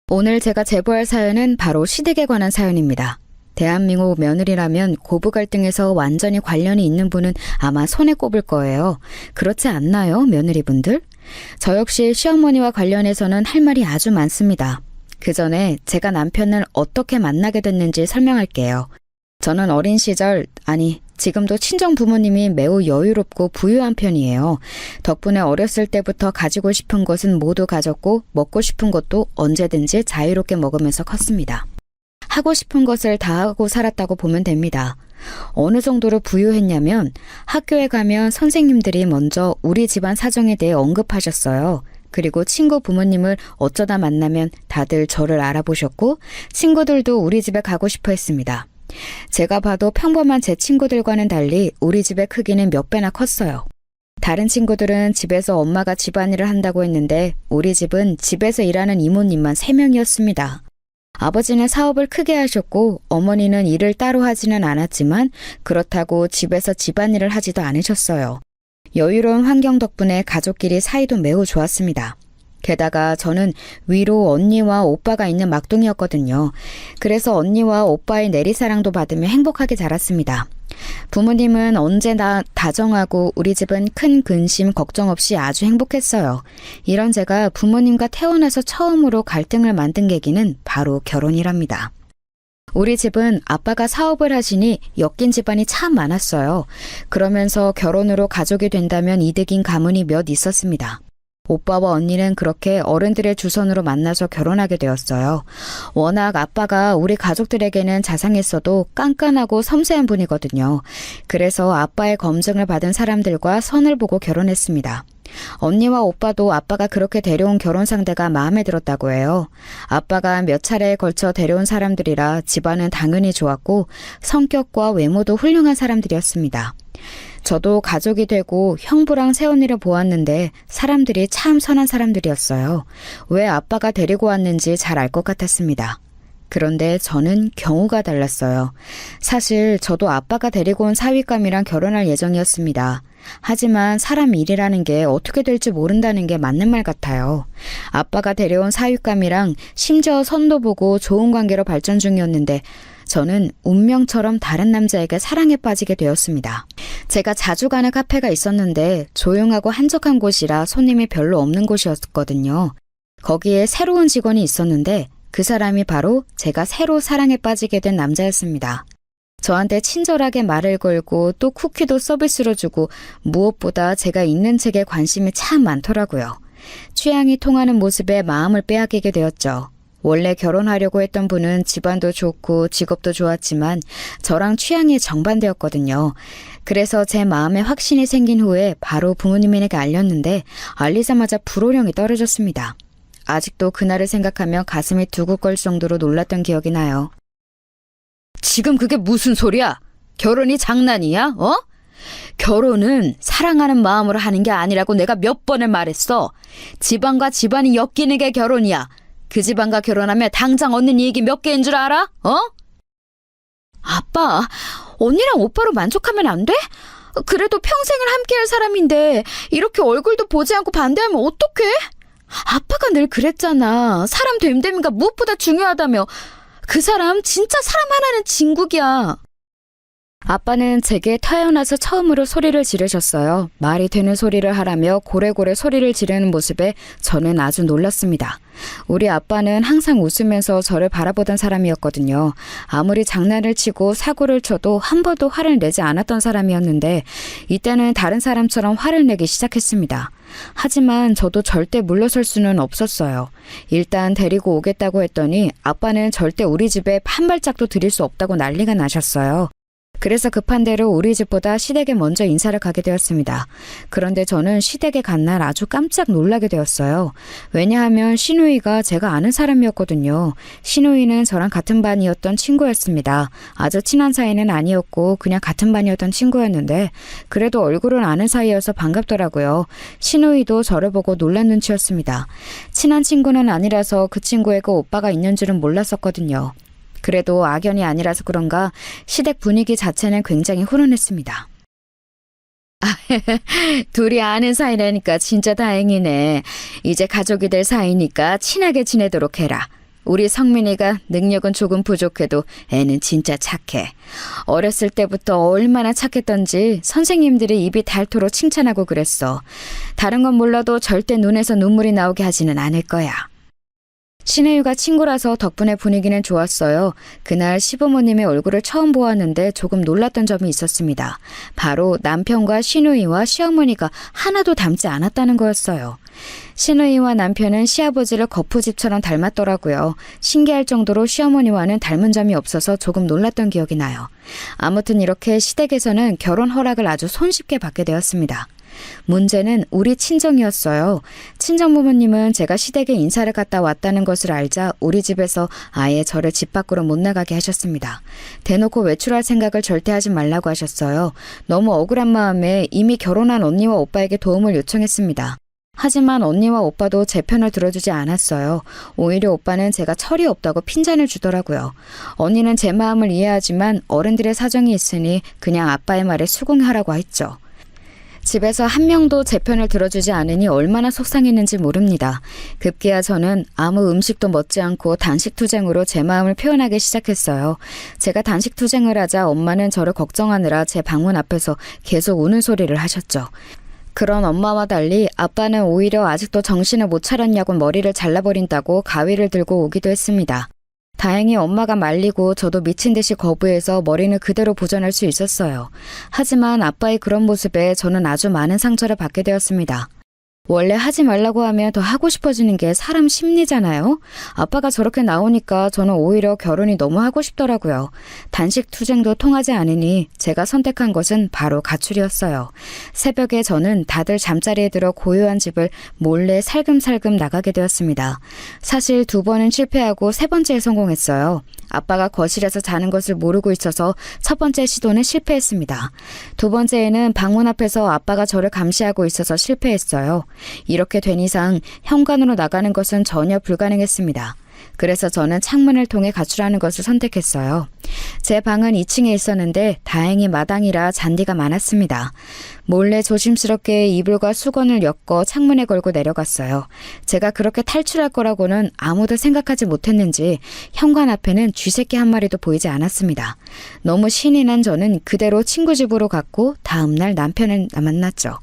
오늘 제가 제보할 사연은 바로 시댁에 관한 사연입니다. 대한민국 며느리라면 고부 갈등에서 완전히 관련이 있는 분은 아마 손에 꼽을 거예요. 그렇지 않나요, 며느리분들? 저 역시 시어머니와 관련해서는 할 말이 아주 많습니다. 그 전에 제가 남편을 어떻게 만나게 됐는지 설명할게요. 저는 어린 시절, 지금도 친정 부모님이 매우 여유롭고 부유한 편이에요. 덕분에 어렸을 때부터 가지고 싶은 것은 모두 가졌고 먹고 싶은 것도 언제든지 자유롭게 먹으면서 컸습니다. 하고 싶은 것을 다 하고 살았다고 보면 됩니다. 어느 정도로 부유했냐면 학교에 가면 선생님들이 먼저 우리 집안 사정에 대해 언급하셨어요. 그리고 친구 부모님을 어쩌다 만나면 다들 저를 알아보셨고 친구들도 우리 집에 가고 싶어 했습니다. 제가 봐도 평범한 제 친구들과는 달리 우리 집의 크기는 몇 배나 컸어요. 다른 친구들은 집에서 엄마가 집안일을 한다고 했는데 우리 집은 집에서 일하는 이모님만 3명이었습니다. 아버지는 사업을 크게 하셨고 어머니는 일을 따로 하지는 않았지만 그렇다고 집에서 집안일을 하지도 않으셨어요. 여유로운 환경 덕분에 가족끼리 사이도 매우 좋았습니다. 게다가 저는 위로 언니와 오빠가 있는 막둥이였거든요. 그래서 언니와 오빠의 내리사랑도 받으며 행복하게 자랐습니다. 부모님은 언제나 다정하고 우리 집은 큰 근심 걱정 없이 아주 행복했어요. 이런 제가 부모님과 태어나서 처음으로 갈등을 만든 계기는 바로 결혼이랍니다. 우리 집은 아빠가 사업을 하시니 엮인 집안이 참 많았어요. 그러면서 결혼으로 가족이 된다면 이득인 가문이 몇 있었습니다. 오빠와 언니는 그렇게 어른들의 주선으로 만나서 결혼하게 되었어요. 워낙 아빠가 우리 가족들에게는 자상했어도 깐깐하고 섬세한 분이거든요. 그래서 아빠의 검증을 받은 사람들과 선을 보고 결혼했습니다. 언니와 오빠도 아빠가 그렇게 데려온 결혼 상대가 마음에 들었다고 해요. 아빠가 몇 차례에 걸쳐 데려온 사람들이라 집안은 당연히 좋았고 성격과 외모도 훌륭한 사람들이었습니다. 저도 가족이 되고 형부랑 새언니를 보았는데 사람들이 참 선한 사람들이었어요. 왜 아빠가 데리고 왔는지 잘 알 것 같았습니다. 그런데 저는 경우가 달랐어요. 사실 저도 아빠가 데리고 온 사윗감이랑 결혼할 예정이었습니다. 하지만 사람 일이라는 게 어떻게 될지 모른다는 게 맞는 말 같아요. 아빠가 데려온 사윗감이랑 심지어 선도 보고 좋은 관계로 발전 중이었는데 저는 운명처럼 다른 남자에게 사랑에 빠지게 되었습니다. 제가 자주 가는 카페가 있었는데 조용하고 한적한 곳이라 손님이 별로 없는 곳이었거든요. 거기에 새로운 직원이 있었는데 그 사람이 바로 제가 새로 사랑에 빠지게 된 남자였습니다. 저한테 친절하게 말을 걸고 또 쿠키도 서비스로 주고 무엇보다 제가 읽는 책에 관심이 참 많더라고요. 취향이 통하는 모습에 마음을 빼앗기게 되었죠. 원래 결혼하려고 했던 분은 집안도 좋고 직업도 좋았지만 저랑 취향이 정반대였거든요. 그래서 제 마음에 확신이 생긴 후에 바로 부모님에게 알렸는데 알리자마자 불호령이 떨어졌습니다. 아직도 그날을 생각하며 가슴이 두근거릴 정도로 놀랐던 기억이 나요. 지금 그게 무슨 소리야? 결혼이 장난이야? 결혼은 사랑하는 마음으로 하는 게 아니라고 내가 몇 번을 말했어. 집안과 집안이 엮이는 게 결혼이야. 그 집안과 결혼하면 당장 얻는 이익이 몇 개인 줄 알아? 아빠, 언니랑 오빠로 만족하면 안 돼? 그래도 평생을 함께할 사람인데 이렇게 얼굴도 보지 않고 반대하면 어떡해? 아빠가 늘 그랬잖아. 사람 됨됨이가 무엇보다 중요하다며. 그 사람 진짜 사람 하나는 진국이야. 아빠는 제게 태어나서 처음으로 소리를 지르셨어요. 말이 되는 소리를 하라며 고래고래 소리를 지르는 모습에 저는 아주 놀랐습니다. 우리 아빠는 항상 웃으면서 저를 바라보던 사람이었거든요. 아무리 장난을 치고 사고를 쳐도 한 번도 화를 내지 않았던 사람이었는데 이때는 다른 사람처럼 화를 내기 시작했습니다. 하지만 저도 절대 물러설 수는 없었어요. 일단 데리고 오겠다고 했더니 아빠는 절대 우리 집에 한 발짝도 들일 수 없다고 난리가 나셨어요. 그래서 급한 대로 우리 집보다 시댁에 먼저 인사를 가게 되었습니다. 그런데 저는 시댁에 간 날 아주 깜짝 놀라게 되었어요. 왜냐하면 시누이가 제가 아는 사람이었거든요. 시누이는 저랑 같은 반이었던 친구였습니다. 아주 친한 사이는 아니었고 그냥 같은 반이었던 친구였는데 그래도 얼굴은 아는 사이여서 반갑더라고요. 시누이도 저를 보고 놀란 눈치였습니다. 친한 친구는 아니라서 그 친구에게 오빠가 있는 줄은 몰랐었거든요. 그래도 악연이 아니라서 그런가 시댁 분위기 자체는 굉장히 훈훈했습니다. 둘이 아는 사이라니까 진짜 다행이네. 이제 가족이 될 사이니까 친하게 지내도록 해라. 우리 성민이가 능력은 조금 부족해도 애는 진짜 착해. 어렸을 때부터 얼마나 착했던지 선생님들이 입이 닳도록 칭찬하고 그랬어. 다른 건 몰라도 절대 눈에서 눈물이 나오게 하지는 않을 거야. 시누이가 친구라서 덕분에 분위기는 좋았어요. 그날 시부모님의 얼굴을 처음 보았는데 조금 놀랐던 점이 있었습니다. 바로 남편과 시누이와 시어머니가 하나도 닮지 않았다는 거였어요. 시누이와 남편은 시아버지를 거푸집처럼 닮았더라고요. 신기할 정도로 시어머니와는 닮은 점이 없어서 조금 놀랐던 기억이 나요. 아무튼 이렇게 시댁에서는 결혼 허락을 아주 손쉽게 받게 되었습니다. 문제는 우리 친정이었어요. 친정부모님은 제가 시댁에 인사를 갔다 왔다는 것을 알자 우리 집에서 아예 저를 집 밖으로 못 나가게 하셨습니다. 대놓고 외출할 생각을 절대 하지 말라고 하셨어요. 너무 억울한 마음에 이미 결혼한 언니와 오빠에게 도움을 요청했습니다. 하지만 언니와 오빠도 제 편을 들어주지 않았어요. 오히려 오빠는 제가 철이 없다고 핀잔을 주더라고요. 언니는 제 마음을 이해하지만 어른들의 사정이 있으니 그냥 아빠의 말에 수긍하라고 했죠. 집에서 한 명도 제 편을 들어주지 않으니 얼마나 속상했는지 모릅니다. 급기야 저는 아무 음식도 먹지 않고 단식투쟁으로 제 마음을 표현하기 시작했어요. 제가 단식투쟁을 하자 엄마는 저를 걱정하느라 제 방문 앞에서 계속 우는 소리를 하셨죠. 그런 엄마와 달리 아빠는 오히려 아직도 정신을 못 차렸냐고 머리를 잘라버린다고 가위를 들고 오기도 했습니다. 다행히 엄마가 말리고 저도 미친 듯이 거부해서 머리는 그대로 보존할 수 있었어요. 하지만 아빠의 그런 모습에 저는 아주 많은 상처를 받게 되었습니다. 원래 하지 말라고 하면 더 하고 싶어지는 게 사람 심리잖아요. 아빠가 저렇게 나오니까 저는 오히려 결혼이 너무 하고 싶더라고요. 단식 투쟁도 통하지 않으니 제가 선택한 것은 바로 가출이었어요. 새벽에 저는 다들 잠자리에 들어 고요한 집을 몰래 살금살금 나가게 되었습니다. 사실 2번은 실패하고 3번째에 성공했어요. 아빠가 거실에서 자는 것을 모르고 있어서 첫 번째 시도는 실패했습니다. 2번째에는 방문 앞에서 아빠가 저를 감시하고 있어서 실패했어요. 이렇게 된 이상 현관으로 나가는 것은 전혀 불가능했습니다. 그래서 저는 창문을 통해 가출하는 것을 선택했어요. 제 방은 2층에 있었는데 다행히 마당이라 잔디가 많았습니다. 몰래 조심스럽게 이불과 수건을 엮어 창문에 걸고 내려갔어요. 제가 그렇게 탈출할 거라고는 아무도 생각하지 못했는지 현관 앞에는 쥐새끼 한 마리도 보이지 않았습니다. 너무 신이 난 저는 그대로 친구 집으로 갔고 다음날 남편을 만났죠.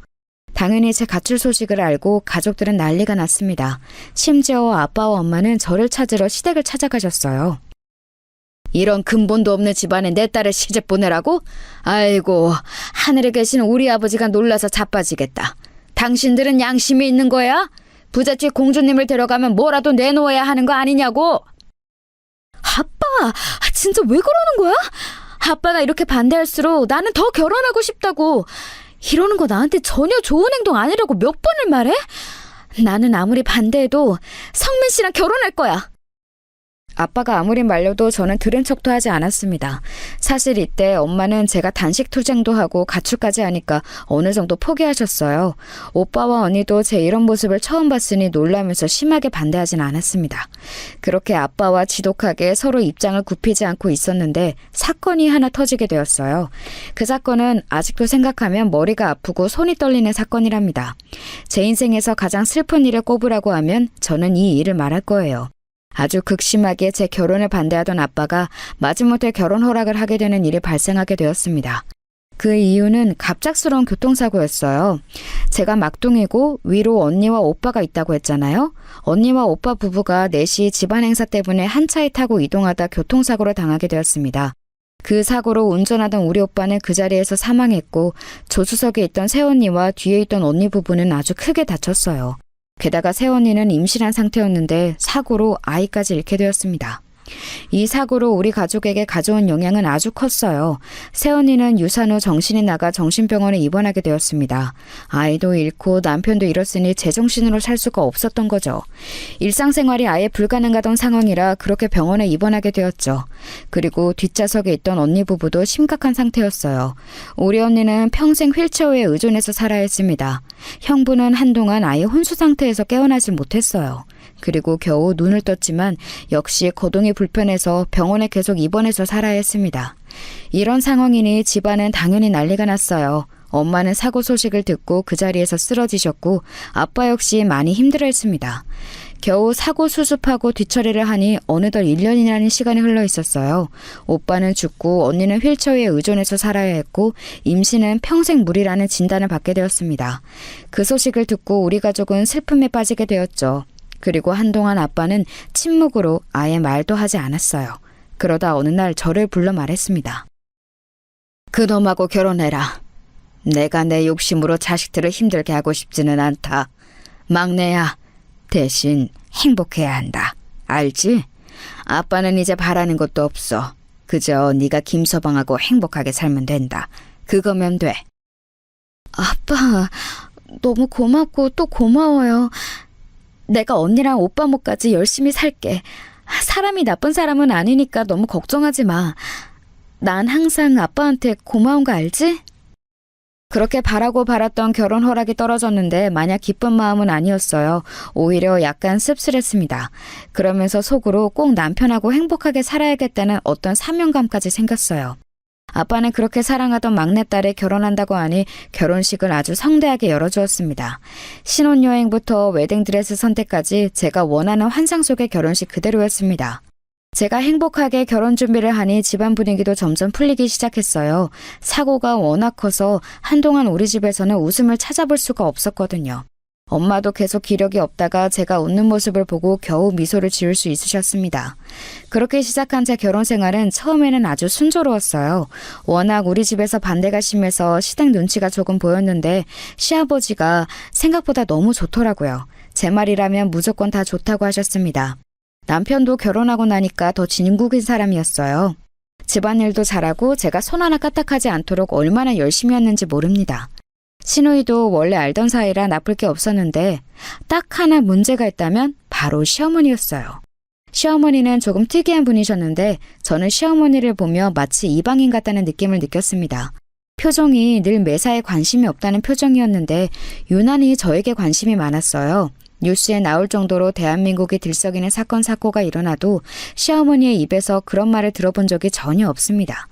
당연히 제 가출 소식을 알고 가족들은 난리가 났습니다. 심지어 아빠와 엄마는 저를 찾으러 시댁을 찾아가셨어요. 이런 근본도 없는 집안에 내 딸을 시집 보내라고? 아이고, 하늘에 계신 우리 아버지가 놀라서 자빠지겠다. 당신들은 양심이 있는 거야? 부잣집 공주님을 데려가면 뭐라도 내놓아야 하는 거 아니냐고? 아빠, 진짜 왜 그러는 거야? 아빠가 이렇게 반대할수록 나는 더 결혼하고 싶다고. 이러는 거 나한테 전혀 좋은 행동 아니라고 몇 번을 말해? 나는 아무리 반대해도 성민 씨랑 결혼할 거야. 아빠가 아무리 말려도 저는 들은 척도 하지 않았습니다. 사실 이때 엄마는 제가 단식 투쟁도 하고 가출까지 하니까 어느 정도 포기하셨어요. 오빠와 언니도 제 이런 모습을 처음 봤으니 놀라면서 심하게 반대하진 않았습니다. 그렇게 아빠와 지독하게 서로 입장을 굽히지 않고 있었는데 사건이 하나 터지게 되었어요. 그 사건은 아직도 생각하면 머리가 아프고 손이 떨리는 사건이랍니다. 제 인생에서 가장 슬픈 일을 꼽으라고 하면 저는 이 일을 말할 거예요. 아주 극심하게 제 결혼을 반대하던 아빠가 마지못해 결혼 허락을 하게 되는 일이 발생하게 되었습니다. 그 이유는 갑작스러운 교통사고였어요. 제가 막둥이고 위로 언니와 오빠가 있다고 했잖아요. 언니와 오빠 부부가 4시 집안 행사 때문에 한 차에 타고 이동하다 교통사고를 당하게 되었습니다. 그 사고로 운전하던 우리 오빠는 그 자리에서 사망했고 조수석에 있던 새언니와 뒤에 있던 언니 부부는 아주 크게 다쳤어요. 게다가 새언니는 임신한 상태였는데 사고로 아이까지 잃게 되었습니다. 이 사고로 우리 가족에게 가져온 영향은 아주 컸어요. 새언니는 유산 후 정신이 나가 정신병원에 입원하게 되었습니다. 아이도 잃고 남편도 잃었으니 제정신으로 살 수가 없었던 거죠. 일상생활이 아예 불가능하던 상황이라 그렇게 병원에 입원하게 되었죠. 그리고 뒷좌석에 있던 언니 부부도 심각한 상태였어요. 우리 언니는 평생 휠체어에 의존해서 살아야 했습니다. 형부는 한동안 아예 혼수 상태에서 깨어나지 못했어요. 그리고 겨우 눈을 떴지만 역시 거동이 불편해서 병원에 계속 입원해서 살아야 했습니다. 이런 상황이니 집안은 당연히 난리가 났어요. 엄마는 사고 소식을 듣고 그 자리에서 쓰러지셨고 아빠 역시 많이 힘들어했습니다. 겨우 사고 수습하고 뒤처리를 하니 어느덧 1년이라는 시간이 흘러 있었어요. 오빠는 죽고 언니는 휠체어에 의존해서 살아야 했고 임신은 평생 무리라는 진단을 받게 되었습니다. 그 소식을 듣고 우리 가족은 슬픔에 빠지게 되었죠. 그리고 한동안 아빠는 침묵으로 아예 말도 하지 않았어요. 그러다 어느 날 저를 불러 말했습니다. 그놈하고 결혼해라. 내가 내 욕심으로 자식들을 힘들게 하고 싶지는 않다. 막내야, 대신 행복해야 한다. 알지? 아빠는 이제 바라는 것도 없어. 그저 네가 김서방하고 행복하게 살면 된다. 그거면 돼. 아빠, 너무 고맙고 또 고마워요. 내가 언니랑 오빠 몫까지 열심히 살게. 사람이 나쁜 사람은 아니니까 너무 걱정하지 마. 난 항상 아빠한테 고마운 거 알지? 그렇게 바라고 바랐던 결혼 허락이 떨어졌는데 마냥 기쁜 마음은 아니었어요. 오히려 약간 씁쓸했습니다. 그러면서 속으로 꼭 남편하고 행복하게 살아야겠다는 어떤 사명감까지 생겼어요. 아빠는 그렇게 사랑하던 막내딸이 결혼한다고 하니 결혼식을 아주 성대하게 열어주었습니다. 신혼여행부터 웨딩드레스 선택까지 제가 원하는 환상 속의 결혼식 그대로였습니다. 제가 행복하게 결혼 준비를 하니 집안 분위기도 점점 풀리기 시작했어요. 사고가 워낙 커서 한동안 우리 집에서는 웃음을 찾아볼 수가 없었거든요. 엄마도 계속 기력이 없다가 제가 웃는 모습을 보고 겨우 미소를 지을 수 있으셨습니다. 그렇게 시작한 제 결혼 생활은 처음에는 아주 순조로웠어요. 워낙 우리 집에서 반대가 심해서 시댁 눈치가 조금 보였는데 시아버지가 생각보다 너무 좋더라고요. 제 말이라면 무조건 다 좋다고 하셨습니다. 남편도 결혼하고 나니까 더 진국인 사람이었어요. 집안일도 잘하고 제가 손 하나 까딱하지 않도록 얼마나 열심히 했는지 모릅니다. 시누이도 원래 알던 사이라 나쁠 게 없었는데 딱 하나 문제가 있다면 바로 시어머니였어요. 시어머니는 조금 특이한 분이셨는데 저는 시어머니를 보며 마치 이방인 같다는 느낌을 느꼈습니다. 표정이 늘 매사에 관심이 없다는 표정이었는데 유난히 저에게 관심이 많았어요. 뉴스에 나올 정도로 대한민국이 들썩이는 사건 사고가 일어나도 시어머니의 입에서 그런 말을 들어본 적이 전혀 없습니다.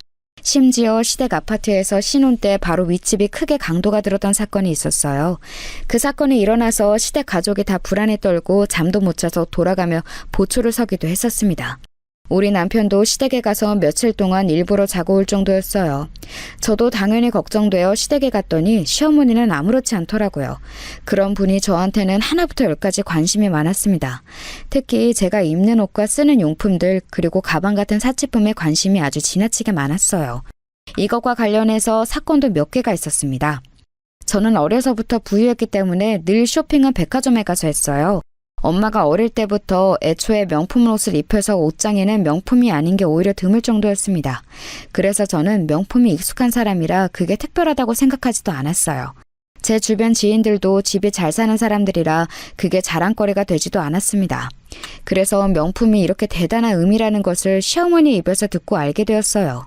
심지어 시댁 아파트에서 신혼 때 바로 윗집이 크게 강도가 들었던 사건이 있었어요. 그 사건이 일어나서 시댁 가족이 다 불안에 떨고 잠도 못 자서 돌아가며 보초를 서기도 했었습니다. 우리 남편도 시댁에 가서 며칠 동안 일부러 자고 올 정도였어요. 저도 당연히 걱정되어 시댁에 갔더니 시어머니는 아무렇지 않더라고요. 그런 분이 저한테는 하나부터 열까지 관심이 많았습니다. 특히 제가 입는 옷과 쓰는 용품들 그리고 가방 같은 사치품에 관심이 아주 지나치게 많았어요. 이것과 관련해서 사건도 몇 개가 있었습니다. 저는 어려서부터 부유했기 때문에 늘 쇼핑은 백화점에 가서 했어요. 엄마가 어릴 때부터 애초에 명품 옷을 입혀서 옷장에는 명품이 아닌 게 오히려 드물 정도였습니다. 그래서 저는 명품이 익숙한 사람이라 그게 특별하다고 생각하지도 않았어요. 제 주변 지인들도 집이 잘 사는 사람들이라 그게 자랑거리가 되지도 않았습니다. 그래서 명품이 이렇게 대단한 의미라는 것을 시어머니 입에서 듣고 알게 되었어요.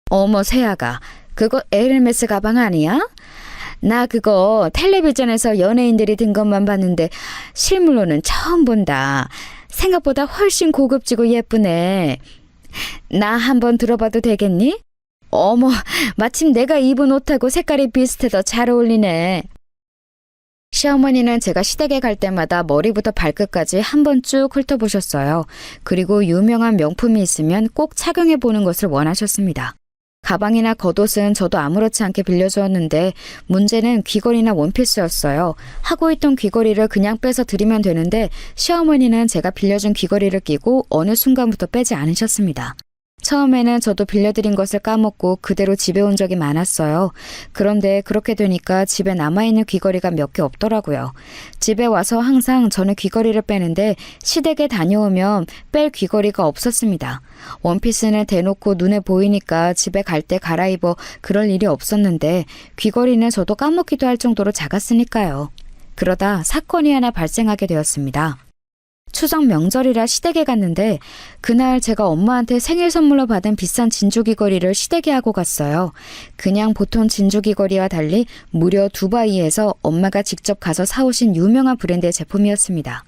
어머 세아가, 그거 에르메스 가방 아니야? 나 그거 텔레비전에서 연예인들이 든 것만 봤는데 실물로는 처음 본다. 생각보다 훨씬 고급지고 예쁘네. 나 한번 들어봐도 되겠니? 어머, 마침 내가 입은 옷하고 색깔이 비슷해서 잘 어울리네. 시어머니는 제가 시댁에 갈 때마다 머리부터 발끝까지 한번 쭉 훑어보셨어요. 그리고 유명한 명품이 있으면 꼭 착용해 보는 것을 원하셨습니다. 가방이나 겉옷은 저도 아무렇지 않게 빌려주었는데 문제는 귀걸이나 원피스였어요. 하고 있던 귀걸이를 그냥 빼서 드리면 되는데 시어머니는 제가 빌려준 귀걸이를 끼고 어느 순간부터 빼지 않으셨습니다. 처음에는 저도 빌려드린 것을 까먹고 그대로 집에 온 적이 많았어요. 그런데 그렇게 되니까 집에 남아있는 귀걸이가 몇 개 없더라고요. 집에 와서 항상 저는 귀걸이를 빼는데 시댁에 다녀오면 뺄 귀걸이가 없었습니다. 원피스는 대놓고 눈에 보이니까 집에 갈 때 갈아입어 그럴 일이 없었는데 귀걸이는 저도 까먹기도 할 정도로 작았으니까요. 그러다 사건이 하나 발생하게 되었습니다. 추석 명절이라 시댁에 갔는데 그날 제가 엄마한테 생일 선물로 받은 비싼 진주 귀걸이를 시댁에 하고 갔어요. 그냥 보통 진주 귀걸이와 달리 무려 두바이에서 엄마가 직접 가서 사오신 유명한 브랜드의 제품이었습니다.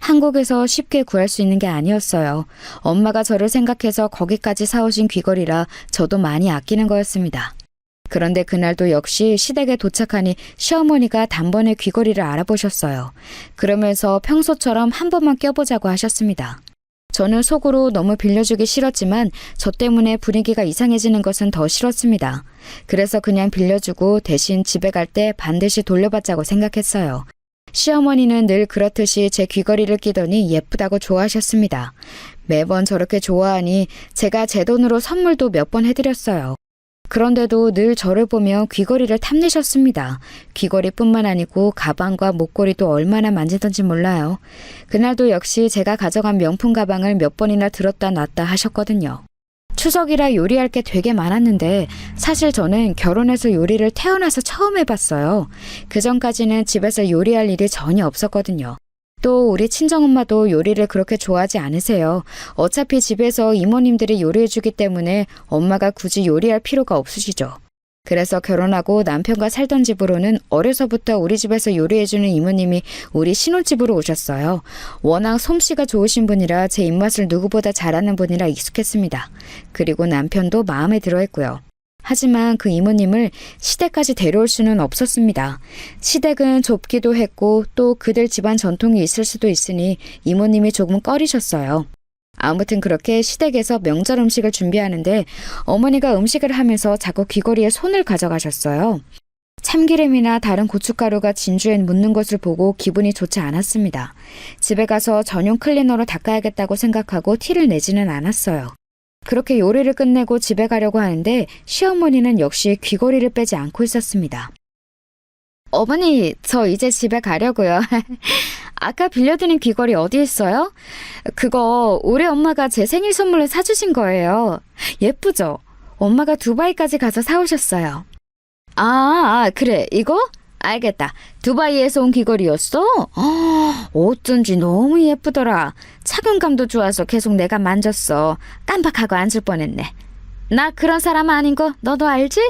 한국에서 쉽게 구할 수 있는 게 아니었어요. 엄마가 저를 생각해서 거기까지 사오신 귀걸이라 저도 많이 아끼는 거였습니다. 그런데 그날도 역시 시댁에 도착하니 시어머니가 단번에 귀걸이를 알아보셨어요. 그러면서 평소처럼 한 번만 껴보자고 하셨습니다. 저는 속으로 너무 빌려주기 싫었지만 저 때문에 분위기가 이상해지는 것은 더 싫었습니다. 그래서 그냥 빌려주고 대신 집에 갈 때 반드시 돌려받자고 생각했어요. 시어머니는 늘 그렇듯이 제 귀걸이를 끼더니 예쁘다고 좋아하셨습니다. 매번 저렇게 좋아하니 제가 제 돈으로 선물도 몇 번 해드렸어요. 그런데도 늘 저를 보며 귀걸이를 탐내셨습니다. 귀걸이뿐만 아니고 가방과 목걸이도 얼마나 만지던지 몰라요. 그날도 역시 제가 가져간 명품 가방을 몇 번이나 들었다 놨다 하셨거든요. 추석이라 요리할 게 되게 많았는데 사실 저는 결혼해서 요리를 태어나서 처음 해봤어요. 그전까지는 집에서 요리할 일이 전혀 없었거든요. 또 우리 친정엄마도 요리를 그렇게 좋아하지 않으세요. 어차피 집에서 이모님들이 요리해주기 때문에 엄마가 굳이 요리할 필요가 없으시죠. 그래서 결혼하고 남편과 살던 집으로는 어려서부터 우리 집에서 요리해주는 이모님이 우리 신혼집으로 오셨어요. 워낙 솜씨가 좋으신 분이라 제 입맛을 누구보다 잘 아는 분이라 익숙했습니다. 그리고 남편도 마음에 들어했고요. 하지만 그 이모님을 시댁까지 데려올 수는 없었습니다. 시댁은 좁기도 했고 또 그들 집안 전통이 있을 수도 있으니 이모님이 조금 꺼리셨어요. 아무튼 그렇게 시댁에서 명절 음식을 준비하는데 어머니가 음식을 하면서 자꾸 귀걸이에 손을 가져가셨어요. 참기름이나 다른 고춧가루가 진주엔 묻는 것을 보고 기분이 좋지 않았습니다. 집에 가서 전용 클리너로 닦아야겠다고 생각하고 티를 내지는 않았어요. 그렇게 요리를 끝내고 집에 가려고 하는데 시어머니는 역시 귀걸이를 빼지 않고 있었습니다. 어머니, 저 이제 집에 가려고요. 아까 빌려드린 귀걸이 어디 있어요? 그거 우리 엄마가 제 생일 선물로 사주신 거예요. 예쁘죠? 엄마가 두바이까지 가서 사오셨어요. 그래, 이거? 알겠다. 두바이에서 온 귀걸이였어? 어쩐지 너무 예쁘더라. 착용감도 좋아서 계속 내가 만졌어. 깜빡하고 앉을 뻔했네. 나 그런 사람 아닌 거 너도 알지?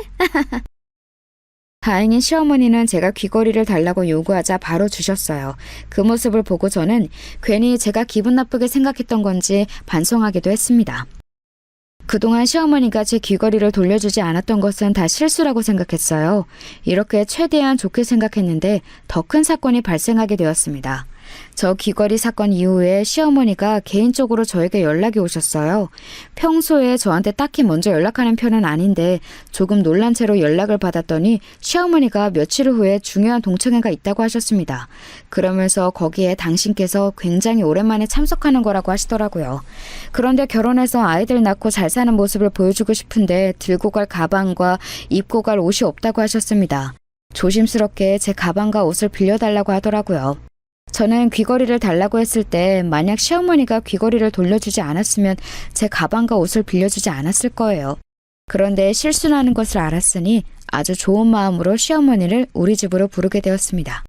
다행히 시어머니는 제가 귀걸이를 달라고 요구하자 바로 주셨어요. 그 모습을 보고 저는 괜히 제가 기분 나쁘게 생각했던 건지 반성하기도 했습니다. 그동안 시어머니가 제 귀걸이를 돌려주지 않았던 것은 다 실수라고 생각했어요. 이렇게 최대한 좋게 생각했는데 더 큰 사건이 발생하게 되었습니다. 저 귀걸이 사건 이후에 시어머니가 개인적으로 저에게 연락이 오셨어요. 평소에 저한테 딱히 먼저 연락하는 편은 아닌데 조금 놀란 채로 연락을 받았더니 시어머니가 며칠 후에 중요한 동창회가 있다고 하셨습니다. 그러면서 거기에 당신께서 굉장히 오랜만에 참석하는 거라고 하시더라고요. 그런데 결혼해서 아이들 낳고 잘 사는 모습을 보여주고 싶은데 들고 갈 가방과 입고 갈 옷이 없다고 하셨습니다. 조심스럽게 제 가방과 옷을 빌려달라고 하더라고요. 저는 귀걸이를 달라고 했을 때 만약 시어머니가 귀걸이를 돌려주지 않았으면 제 가방과 옷을 빌려주지 않았을 거예요. 그런데 실수하는 것을 알았으니 아주 좋은 마음으로 시어머니를 우리 집으로 부르게 되었습니다.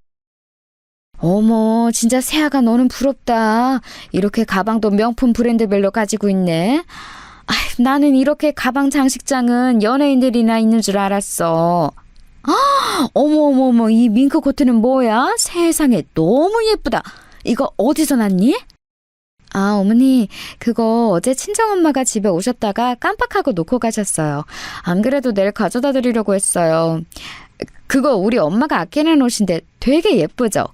어머, 진짜 세아가 너는 부럽다. 이렇게 가방도 명품 브랜드별로 가지고 있네. 나는 이렇게 가방 장식장은 연예인들이나 있는 줄 알았어. 어머, 이 밍크 코트는 뭐야? 세상에 너무 예쁘다. 이거 어디서 났니? 어머니, 그거 어제 친정엄마가 집에 오셨다가 깜빡하고 놓고 가셨어요. 안 그래도 내일 가져다 드리려고 했어요. 그거 우리 엄마가 아끼는 옷인데 되게 예쁘죠?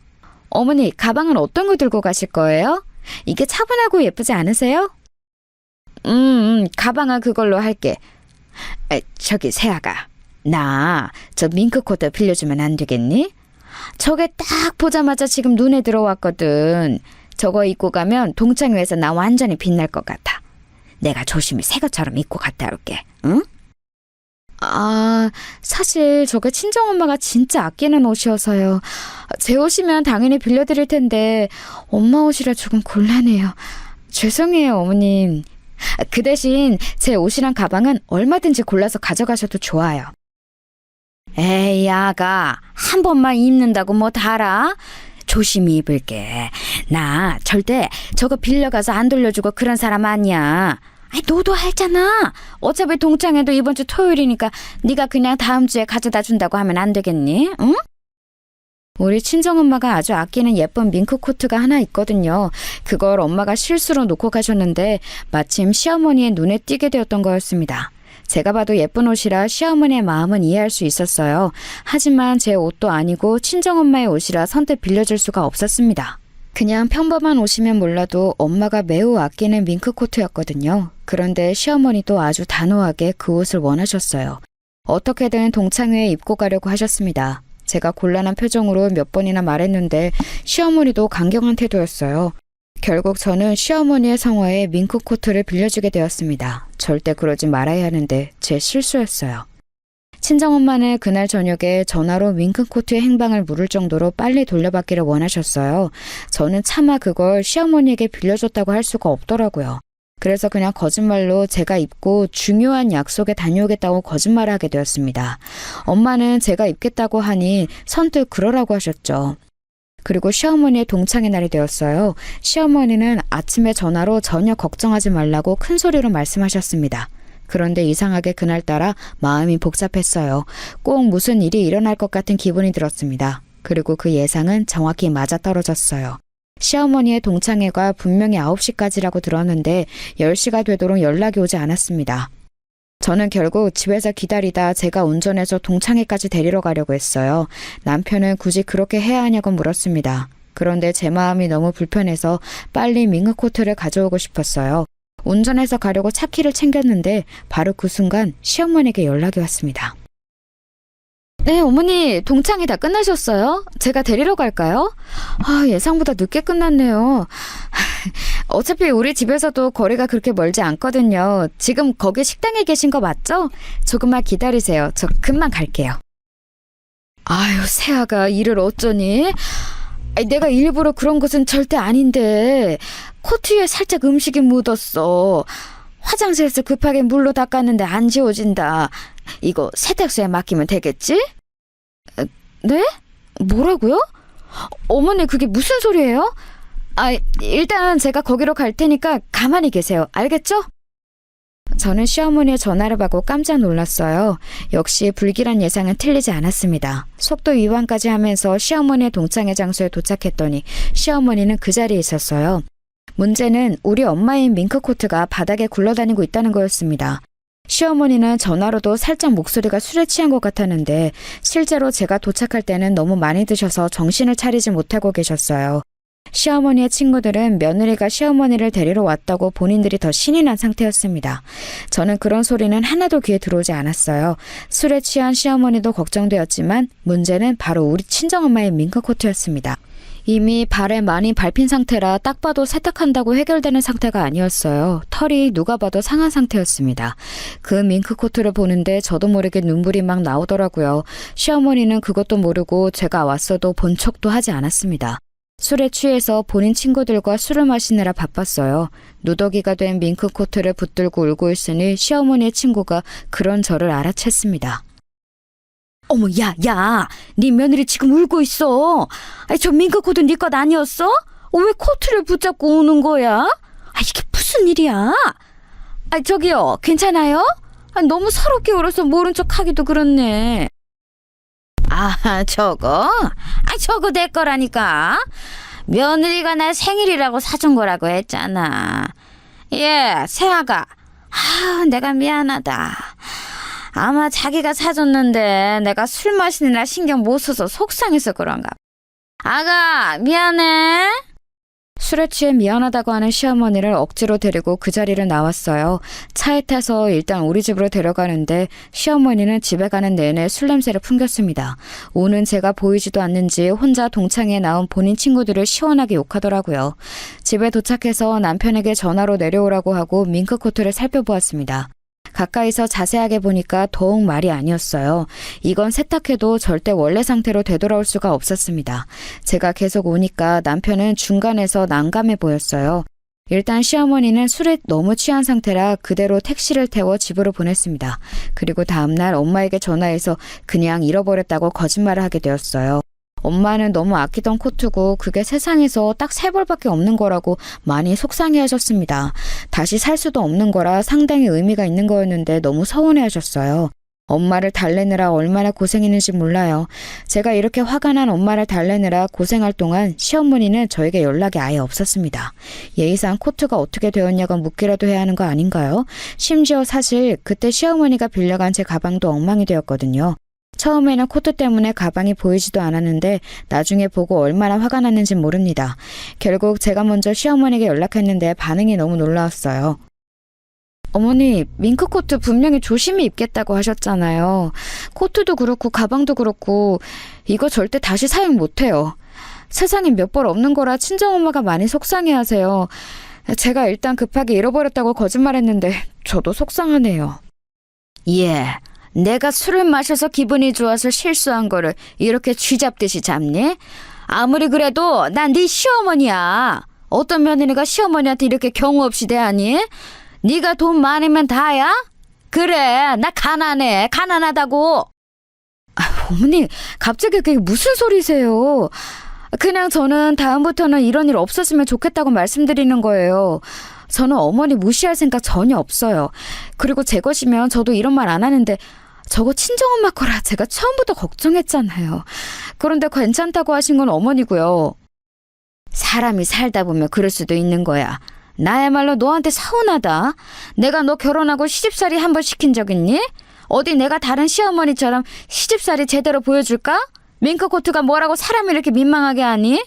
어머니, 가방은 어떤 거 들고 가실 거예요? 이게 차분하고 예쁘지 않으세요? 가방은 그걸로 할게. 저기 세아가, 나 저 밍크 코트 빌려주면 안 되겠니? 저게 딱 보자마자 지금 눈에 들어왔거든. 저거 입고 가면 동창회에서 나 완전히 빛날 것 같아. 내가 조심히 새 것처럼 입고 갔다 올게. 응? 사실 저게 친정엄마가 진짜 아끼는 옷이어서요. 제 옷이면 당연히 빌려드릴 텐데 엄마 옷이라 조금 곤란해요. 죄송해요, 어머님. 그 대신 제 옷이랑 가방은 얼마든지 골라서 가져가셔도 좋아요. 에이, 아가, 한 번만 입는다고 뭐 달아? 조심히 입을게. 나 절대 저거 빌려가서 안 돌려주고 그런 사람 아니야. 너도 알잖아. 어차피 동창회도 이번 주 토요일이니까 네가 그냥 다음 주에 가져다 준다고 하면 안 되겠니? 응? 우리 친정엄마가 아주 아끼는 예쁜 밍크 코트가 하나 있거든요. 그걸 엄마가 실수로 놓고 가셨는데 마침 시어머니의 눈에 띄게 되었던 거였습니다. 제가 봐도 예쁜 옷이라 시어머니의 마음은 이해할 수 있었어요. 하지만 제 옷도 아니고 친정엄마의 옷이라 선뜻 빌려줄 수가 없었습니다. 그냥 평범한 옷이면 몰라도 엄마가 매우 아끼는 밍크 코트였거든요. 그런데 시어머니도 아주 단호하게 그 옷을 원하셨어요. 어떻게든 동창회에 입고 가려고 하셨습니다. 제가 곤란한 표정으로 몇 번이나 말했는데 시어머니도 강경한 태도였어요. 결국 저는 시어머니의 성화에 밍크 코트를 빌려주게 되었습니다. 절대 그러지 말아야 하는데 제 실수였어요. 친정엄마는 그날 저녁에 전화로 밍크 코트의 행방을 물을 정도로 빨리 돌려받기를 원하셨어요. 저는 차마 그걸 시어머니에게 빌려줬다고 할 수가 없더라고요. 그래서 그냥 거짓말로 제가 입고 중요한 약속에 다녀오겠다고 거짓말을 하게 되었습니다. 엄마는 제가 입겠다고 하니 선뜻 그러라고 하셨죠. 그리고 시어머니의 동창회 날이 되었어요. 시어머니는 아침에 전화로 전혀 걱정하지 말라고 큰 소리로 말씀하셨습니다. 그런데 이상하게 그날따라 마음이 복잡했어요. 꼭 무슨 일이 일어날 것 같은 기분이 들었습니다. 그리고 그 예상은 정확히 맞아떨어졌어요. 시어머니의 동창회가 분명히 9시까지라고 들었는데 10시가 되도록 연락이 오지 않았습니다. 저는 결국 집에서 기다리다 제가 운전해서 동창회까지 데리러 가려고 했어요. 남편은 굳이 그렇게 해야 하냐고 물었습니다. 그런데 제 마음이 너무 불편해서 빨리 밍크 코트를 가져오고 싶었어요. 운전해서 가려고 차키를 챙겼는데 바로 그 순간 시어머니에게 연락이 왔습니다. 네, 어머니, 동창회 다 끝나셨어요? 제가 데리러 갈까요? 예상보다 늦게 끝났네요. 어차피 우리 집에서도 거리가 그렇게 멀지 않거든요. 지금 거기 식당에 계신 거 맞죠? 조금만 기다리세요. 저 금방 갈게요. 아유, 세아가 일을 어쩌니? 내가 일부러 그런 것은 절대 아닌데 코트에 살짝 음식이 묻었어. 화장실에서 급하게 물로 닦았는데 안 지워진다. 이거 세탁소에 맡기면 되겠지? 네? 뭐라고요? 어머니, 그게 무슨 소리예요? 일단 제가 거기로 갈 테니까 가만히 계세요. 알겠죠? 저는 시어머니의 전화를 받고 깜짝 놀랐어요. 역시 불길한 예상은 틀리지 않았습니다. 속도 위반까지 하면서 시어머니의 동창회 장소에 도착했더니 시어머니는 그 자리에 있었어요. 문제는 우리 엄마인 밍크 코트가 바닥에 굴러다니고 있다는 거였습니다. 시어머니는 전화로도 살짝 목소리가 술에 취한 것 같았는데 실제로 제가 도착할 때는 너무 많이 드셔서 정신을 차리지 못하고 계셨어요. 시어머니의 친구들은 며느리가 시어머니를 데리러 왔다고 본인들이 더 신이 난 상태였습니다. 저는 그런 소리는 하나도 귀에 들어오지 않았어요. 술에 취한 시어머니도 걱정되었지만 문제는 바로 우리 친정엄마의 밍크 코트였습니다. 이미 발에 많이 밟힌 상태라 딱 봐도 세탁한다고 해결되는 상태가 아니었어요. 털이 누가 봐도 상한 상태였습니다. 그 밍크 코트를 보는데 저도 모르게 눈물이 막 나오더라고요. 시어머니는 그것도 모르고 제가 왔어도 본 척도 하지 않았습니다. 술에 취해서 본인 친구들과 술을 마시느라 바빴어요. 누더기가 된 밍크코트를 붙들고 울고 있으니 시어머니의 친구가 그런 저를 알아챘습니다. 어머, 야, 네 며느리 지금 울고 있어. 아니, 저 밍크코트 네 것 아니었어? 왜 코트를 붙잡고 우는 거야? 이게 무슨 일이야? 저기요, 괜찮아요? 너무 서럽게 울어서 모른 척 하기도 그렇네. 저거 내 거라니까. 며느리가 나 생일이라고 사준 거라고 했잖아. 세아가. 내가 미안하다. 아마 자기가 사줬는데 내가 술 마시느라 신경 못 써서 속상해서 그런가. 아가, 미안해. 술에 취해 미안하다고 하는 시어머니를 억지로 데리고 그 자리를 나왔어요. 차에 타서 일단 우리 집으로 데려가는데 시어머니는 집에 가는 내내 술 냄새를 풍겼습니다. 오는 제가 보이지도 않는지 혼자 동창회에 나온 본인 친구들을 시원하게 욕하더라고요. 집에 도착해서 남편에게 전화로 내려오라고 하고 밍크코트를 살펴보았습니다. 가까이서 자세하게 보니까 더욱 말이 아니었어요. 이건 세탁해도 절대 원래 상태로 되돌아올 수가 없었습니다. 제가 계속 오니까 남편은 중간에서 난감해 보였어요. 일단 시어머니는 술에 너무 취한 상태라 그대로 택시를 태워 집으로 보냈습니다. 그리고 다음날 엄마에게 전화해서 그냥 잃어버렸다고 거짓말을 하게 되었어요. 엄마는 너무 아끼던 코트고 그게 세상에서 딱 3벌밖에 없는 거라고 많이 속상해 하셨습니다. 다시 살 수도 없는 거라 상당히 의미가 있는 거였는데 너무 서운해 하셨어요. 엄마를 달래느라 얼마나 고생했는지 몰라요. 제가 이렇게 화가 난 엄마를 달래느라 고생할 동안 시어머니는 저에게 연락이 아예 없었습니다. 예의상 코트가 어떻게 되었냐고 묻기라도 해야 하는 거 아닌가요? 심지어 사실 그때 시어머니가 빌려간 제 가방도 엉망이 되었거든요. 처음에는 코트 때문에 가방이 보이지도 않았는데 나중에 보고 얼마나 화가 났는지 모릅니다. 결국 제가 먼저 시어머니에게 연락했는데 반응이 너무 놀라웠어요. 어머니, 밍크코트 분명히 조심히 입겠다고 하셨잖아요. 코트도 그렇고 가방도 그렇고 이거 절대 다시 사용 못해요. 세상에 몇 벌 없는 거라 친정엄마가 많이 속상해하세요. 제가 일단 급하게 잃어버렸다고 거짓말했는데 저도 속상하네요. 내가 술을 마셔서 기분이 좋아서 실수한 거를 이렇게 쥐잡듯이 잡니? 아무리 그래도 난 네 시어머니야. 어떤 며느리가 시어머니한테 이렇게 경우 없이 대하니? 네가 돈 많으면 다야? 그래, 나 가난해. 가난하다고. 어머니, 갑자기 그게 무슨 소리세요? 그냥 저는 다음부터는 이런 일 없었으면 좋겠다고 말씀드리는 거예요. 저는 어머니 무시할 생각 전혀 없어요. 그리고 제 것이면 저도 이런 말 안 하는데 저거 친정엄마 거라 제가 처음부터 걱정했잖아요. 그런데 괜찮다고 하신 건 어머니고요. 사람이 살다 보면 그럴 수도 있는 거야. 나야말로 너한테 서운하다. 내가 너 결혼하고 시집살이 한 번 시킨 적 있니? 어디 내가 다른 시어머니처럼 시집살이 제대로 보여줄까? 밍크코트가 뭐라고 사람을 이렇게 민망하게 하니?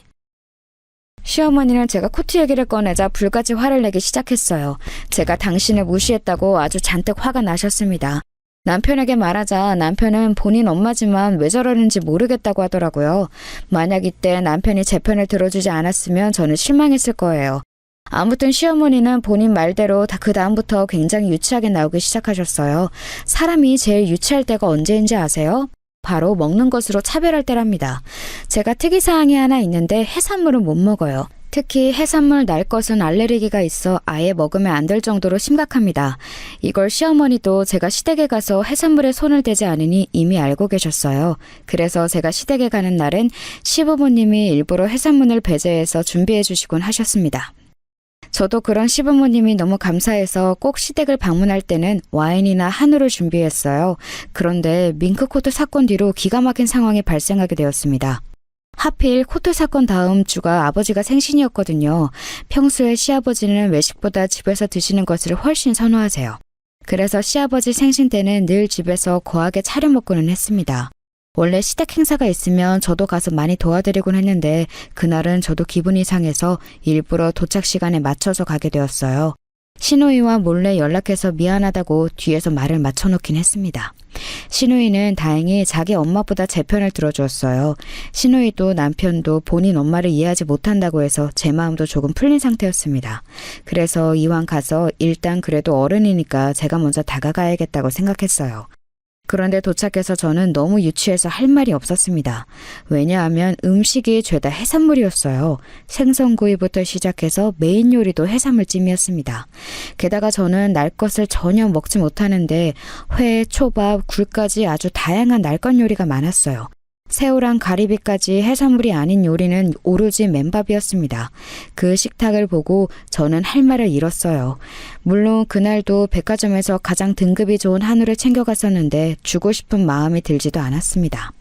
시어머니는 제가 코트 얘기를 꺼내자 불같이 화를 내기 시작했어요. 제가 당신을 무시했다고 아주 잔뜩 화가 나셨습니다. 남편에게 말하자 남편은 본인 엄마지만 왜 저러는지 모르겠다고 하더라고요. 만약 이때 남편이 제 편을 들어주지 않았으면 저는 실망했을 거예요. 아무튼 시어머니는 본인 말대로 그 다음부터 굉장히 유치하게 나오기 시작하셨어요. 사람이 제일 유치할 때가 언제인지 아세요? 바로 먹는 것으로 차별할 때랍니다. 제가 특이사항이 하나 있는데 해산물은 못 먹어요. 특히 해산물 날 것은 알레르기가 있어 아예 먹으면 안 될 정도로 심각합니다. 이걸 시어머니도 제가 시댁에 가서 해산물에 손을 대지 않으니 이미 알고 계셨어요. 그래서 제가 시댁에 가는 날은 시부모님이 일부러 해산물을 배제해서 준비해 주시곤 하셨습니다. 저도 그런 시부모님이 너무 감사해서 꼭 시댁을 방문할 때는 와인이나 한우를 준비했어요. 그런데 밍크코트 사건 뒤로 기가 막힌 상황이 발생하게 되었습니다. 하필 코트 사건 다음 주가 아버지가 생신이었거든요. 평소에 시아버지는 외식보다 집에서 드시는 것을 훨씬 선호하세요. 그래서 시아버지 생신 때는 늘 집에서 거하게 차려 먹고는 했습니다. 원래 시댁 행사가 있으면 저도 가서 많이 도와드리곤 했는데 그날은 저도 기분이 상해서 일부러 도착 시간에 맞춰서 가게 되었어요. 시누이와 몰래 연락해서 미안하다고 뒤에서 말을 맞춰놓긴 했습니다. 시누이는 다행히 자기 엄마보다 제 편을 들어주었어요. 시누이도 남편도 본인 엄마를 이해하지 못한다고 해서 제 마음도 조금 풀린 상태였습니다. 그래서 이왕 가서 일단 그래도 어른이니까 제가 먼저 다가가야겠다고 생각했어요. 그런데 도착해서 저는 너무 유치해서 할 말이 없었습니다. 왜냐하면 음식이 죄다 해산물이었어요. 생선구이부터 시작해서 메인 요리도 해산물찜이었습니다. 게다가 저는 날 것을 전혀 먹지 못하는데 회, 초밥, 굴까지 아주 다양한 날 것 요리가 많았어요. 새우랑 가리비까지 해산물이 아닌 요리는 오로지 맨밥이었습니다. 그 식탁을 보고 저는 할 말을 잃었어요. 물론 그날도 백화점에서 가장 등급이 좋은 한우를 챙겨갔었는데 주고 싶은 마음이 들지도 않았습니다.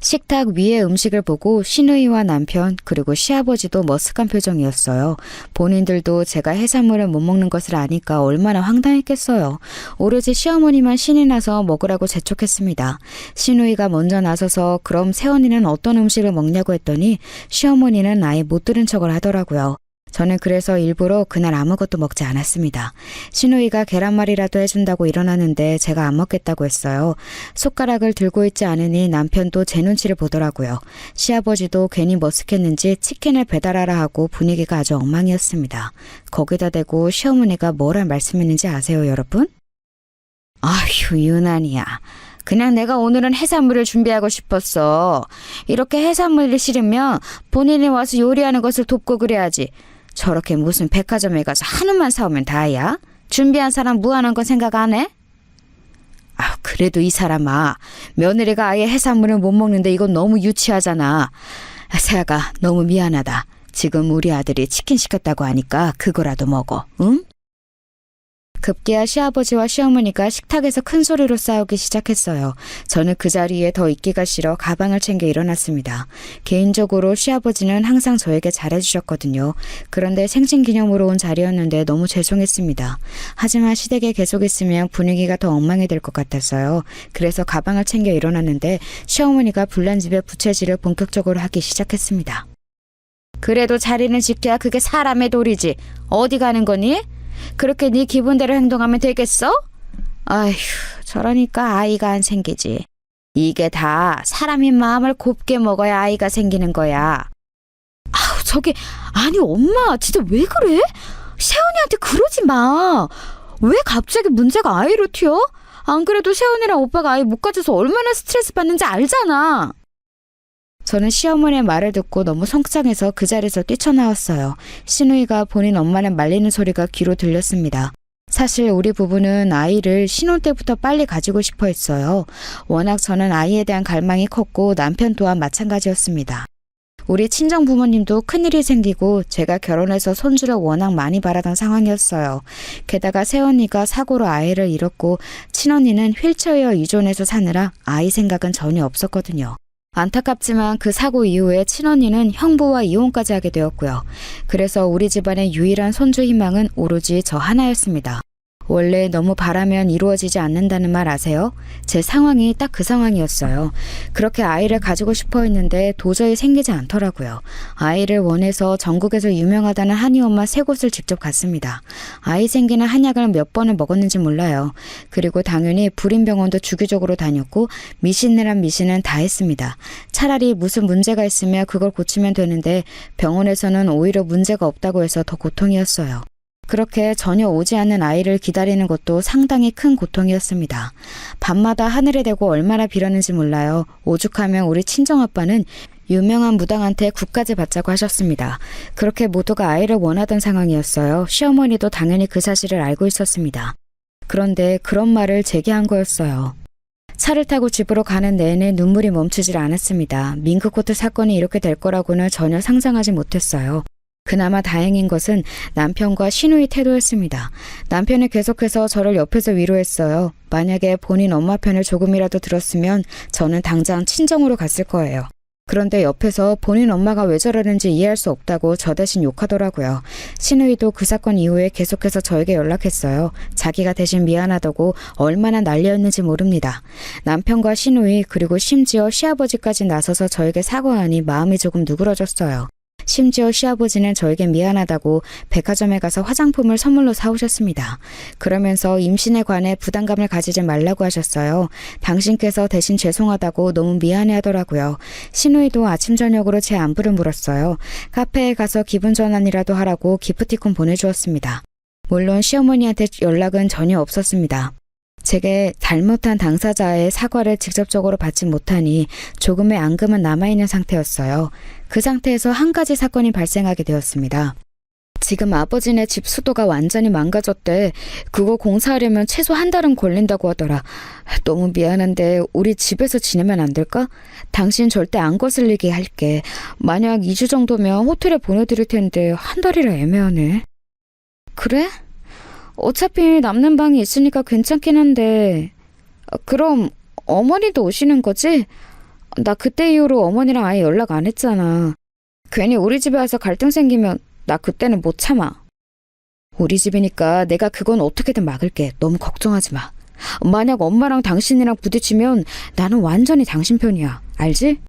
식탁 위의 음식을 보고 시누이와 남편 그리고 시아버지도 머쓱한 표정이었어요. 본인들도 제가 해산물을 못 먹는 것을 아니까 얼마나 황당했겠어요. 오로지 시어머니만 신이 나서 먹으라고 재촉했습니다. 시누이가 먼저 나서서 그럼 새언니는 어떤 음식을 먹냐고 했더니 시어머니는 아예 못 들은 척을 하더라고요. 저는 그래서 일부러 그날 아무것도 먹지 않았습니다. 시누이가 계란말이라도 해준다고 일어나는데 제가 안 먹겠다고 했어요. 숟가락을 들고 있지 않으니 남편도 제 눈치를 보더라고요. 시아버지도 괜히 머쓱했는지 치킨을 배달하라 하고 분위기가 아주 엉망이었습니다. 거기다 대고 시어머니가 뭐라 말씀했는지 아세요, 여러분? 아휴, 유난이야. 그냥 내가 오늘은 해산물을 준비하고 싶었어. 이렇게 해산물이 싫으면 본인이 와서 요리하는 것을 돕고 그래야지. 저렇게 무슨 백화점에 가서 한우만 사오면 다야? 준비한 사람 무한한 건 생각 안 해? 아, 그래도 이 사람아. 며느리가 아예 해산물을 못 먹는데 이건 너무 유치하잖아. 세아가 너무 미안하다. 지금 우리 아들이 치킨 시켰다고 하니까 그거라도 먹어, 응? 급기야 시아버지와 시어머니가 식탁에서 큰 소리로 싸우기 시작했어요. 저는 그 자리에 더 있기가 싫어 가방을 챙겨 일어났습니다. 개인적으로 시아버지는 항상 저에게 잘해주셨거든요. 그런데 생신기념으로 온 자리였는데 너무 죄송했습니다. 하지만 시댁에 계속 있으면 분위기가 더 엉망이 될 것 같았어요. 그래서 가방을 챙겨 일어났는데 시어머니가 불난 집에 부채질을 본격적으로 하기 시작했습니다. 그래도 자리는 지켜야 그게 사람의 도리지. 어디 가는 거니? 그렇게 네 기분대로 행동하면 되겠어? 아휴, 저러니까 아이가 안 생기지. 이게 다 사람이 마음을 곱게 먹어야 아이가 생기는 거야. 아우, 저게, 아니 엄마 진짜 왜 그래? 세훈이한테 그러지 마. 왜 갑자기 문제가 아이로 튀어? 안 그래도 세훈이랑 오빠가 아이 못 가져서 얼마나 스트레스 받는지 알잖아. 저는 시어머니의 말을 듣고 너무 속상해서 그 자리에서 뛰쳐나왔어요. 시누이가 본인 엄마를 말리는 소리가 귀로 들렸습니다. 사실 우리 부부는 아이를 신혼 때부터 빨리 가지고 싶어 했어요. 워낙 저는 아이에 대한 갈망이 컸고 남편 또한 마찬가지였습니다. 우리 친정 부모님도 큰일이 생기고 제가 결혼해서 손주를 워낙 많이 바라던 상황이었어요. 게다가 새언니가 사고로 아이를 잃었고 친언니는 휠체어에 의존해서 사느라 아이 생각은 전혀 없었거든요. 안타깝지만 그 사고 이후에 친언니는 형부와 이혼까지 하게 되었고요. 그래서 우리 집안의 유일한 손주 희망은 오로지 저 하나였습니다. 원래 너무 바라면 이루어지지 않는다는 말 아세요? 제 상황이 딱 그 상황이었어요. 그렇게 아이를 가지고 싶어 했는데 도저히 생기지 않더라고요. 아이를 원해서 전국에서 유명하다는 한의원만 3곳을 직접 갔습니다. 아이 생기는 한약을 몇 번을 먹었는지 몰라요. 그리고 당연히 불임병원도 주기적으로 다녔고 미신이란 미신은 다 했습니다. 차라리 무슨 문제가 있으면 그걸 고치면 되는데 병원에서는 오히려 문제가 없다고 해서 더 고통이었어요. 그렇게 전혀 오지 않는 아이를 기다리는 것도 상당히 큰 고통이었습니다. 밤마다 하늘에 대고 얼마나 빌었는지 몰라요. 오죽하면 우리 친정아빠는 유명한 무당한테 국까지 받자고 하셨습니다. 그렇게 모두가 아이를 원하던 상황이었어요. 시어머니도 당연히 그 사실을 알고 있었습니다. 그런데 그런 말을 제게 한 거였어요. 차를 타고 집으로 가는 내내 눈물이 멈추질 않았습니다. 밍크코트 사건이 이렇게 될 거라고는 전혀 상상하지 못했어요. 그나마 다행인 것은 남편과 시누이 태도였습니다. 남편이 계속해서 저를 옆에서 위로했어요. 만약에 본인 엄마 편을 조금이라도 들었으면 저는 당장 친정으로 갔을 거예요. 그런데 옆에서 본인 엄마가 왜 저러는지 이해할 수 없다고 저 대신 욕하더라고요. 시누이도 그 사건 이후에 계속해서 저에게 연락했어요. 자기가 대신 미안하다고 얼마나 난리였는지 모릅니다. 남편과 시누이 그리고 심지어 시아버지까지 나서서 저에게 사과하니 마음이 조금 누그러졌어요. 심지어 시아버지는 저에게 미안하다고 백화점에 가서 화장품을 선물로 사오셨습니다. 그러면서 임신에 관해 부담감을 가지지 말라고 하셨어요. 당신께서 대신 죄송하다고 너무 미안해 하더라고요. 시누이도 아침 저녁으로 제 안부를 물었어요. 카페에 가서 기분 전환이라도 하라고 기프티콘 보내주었습니다. 물론 시어머니한테 연락은 전혀 없었습니다. 제게 잘못한 당사자의 사과를 직접적으로 받지 못하니 조금의 앙금은 남아있는 상태였어요. 그 상태에서 한 가지 사건이 발생하게 되었습니다. 지금 아버지네 집 수도가 완전히 망가졌대. 그거 공사하려면 최소 한 달은 걸린다고 하더라. 너무 미안한데 우리 집에서 지내면 안 될까? 당신 절대 안 거슬리게 할게. 만약 2주 정도면 호텔에 보내드릴 텐데 한 달이라 애매하네. 그래? 어차피 남는 방이 있으니까 괜찮긴 한데 그럼 어머니도 오시는 거지? 나 그때 이후로 어머니랑 아예 연락 안 했잖아. 괜히 우리 집에 와서 갈등 생기면 나 그때는 못 참아. 우리 집이니까 내가 그건 어떻게든 막을게. 너무 걱정하지 마. 만약 엄마랑 당신이랑 부딪히면 나는 완전히 당신 편이야. 알지?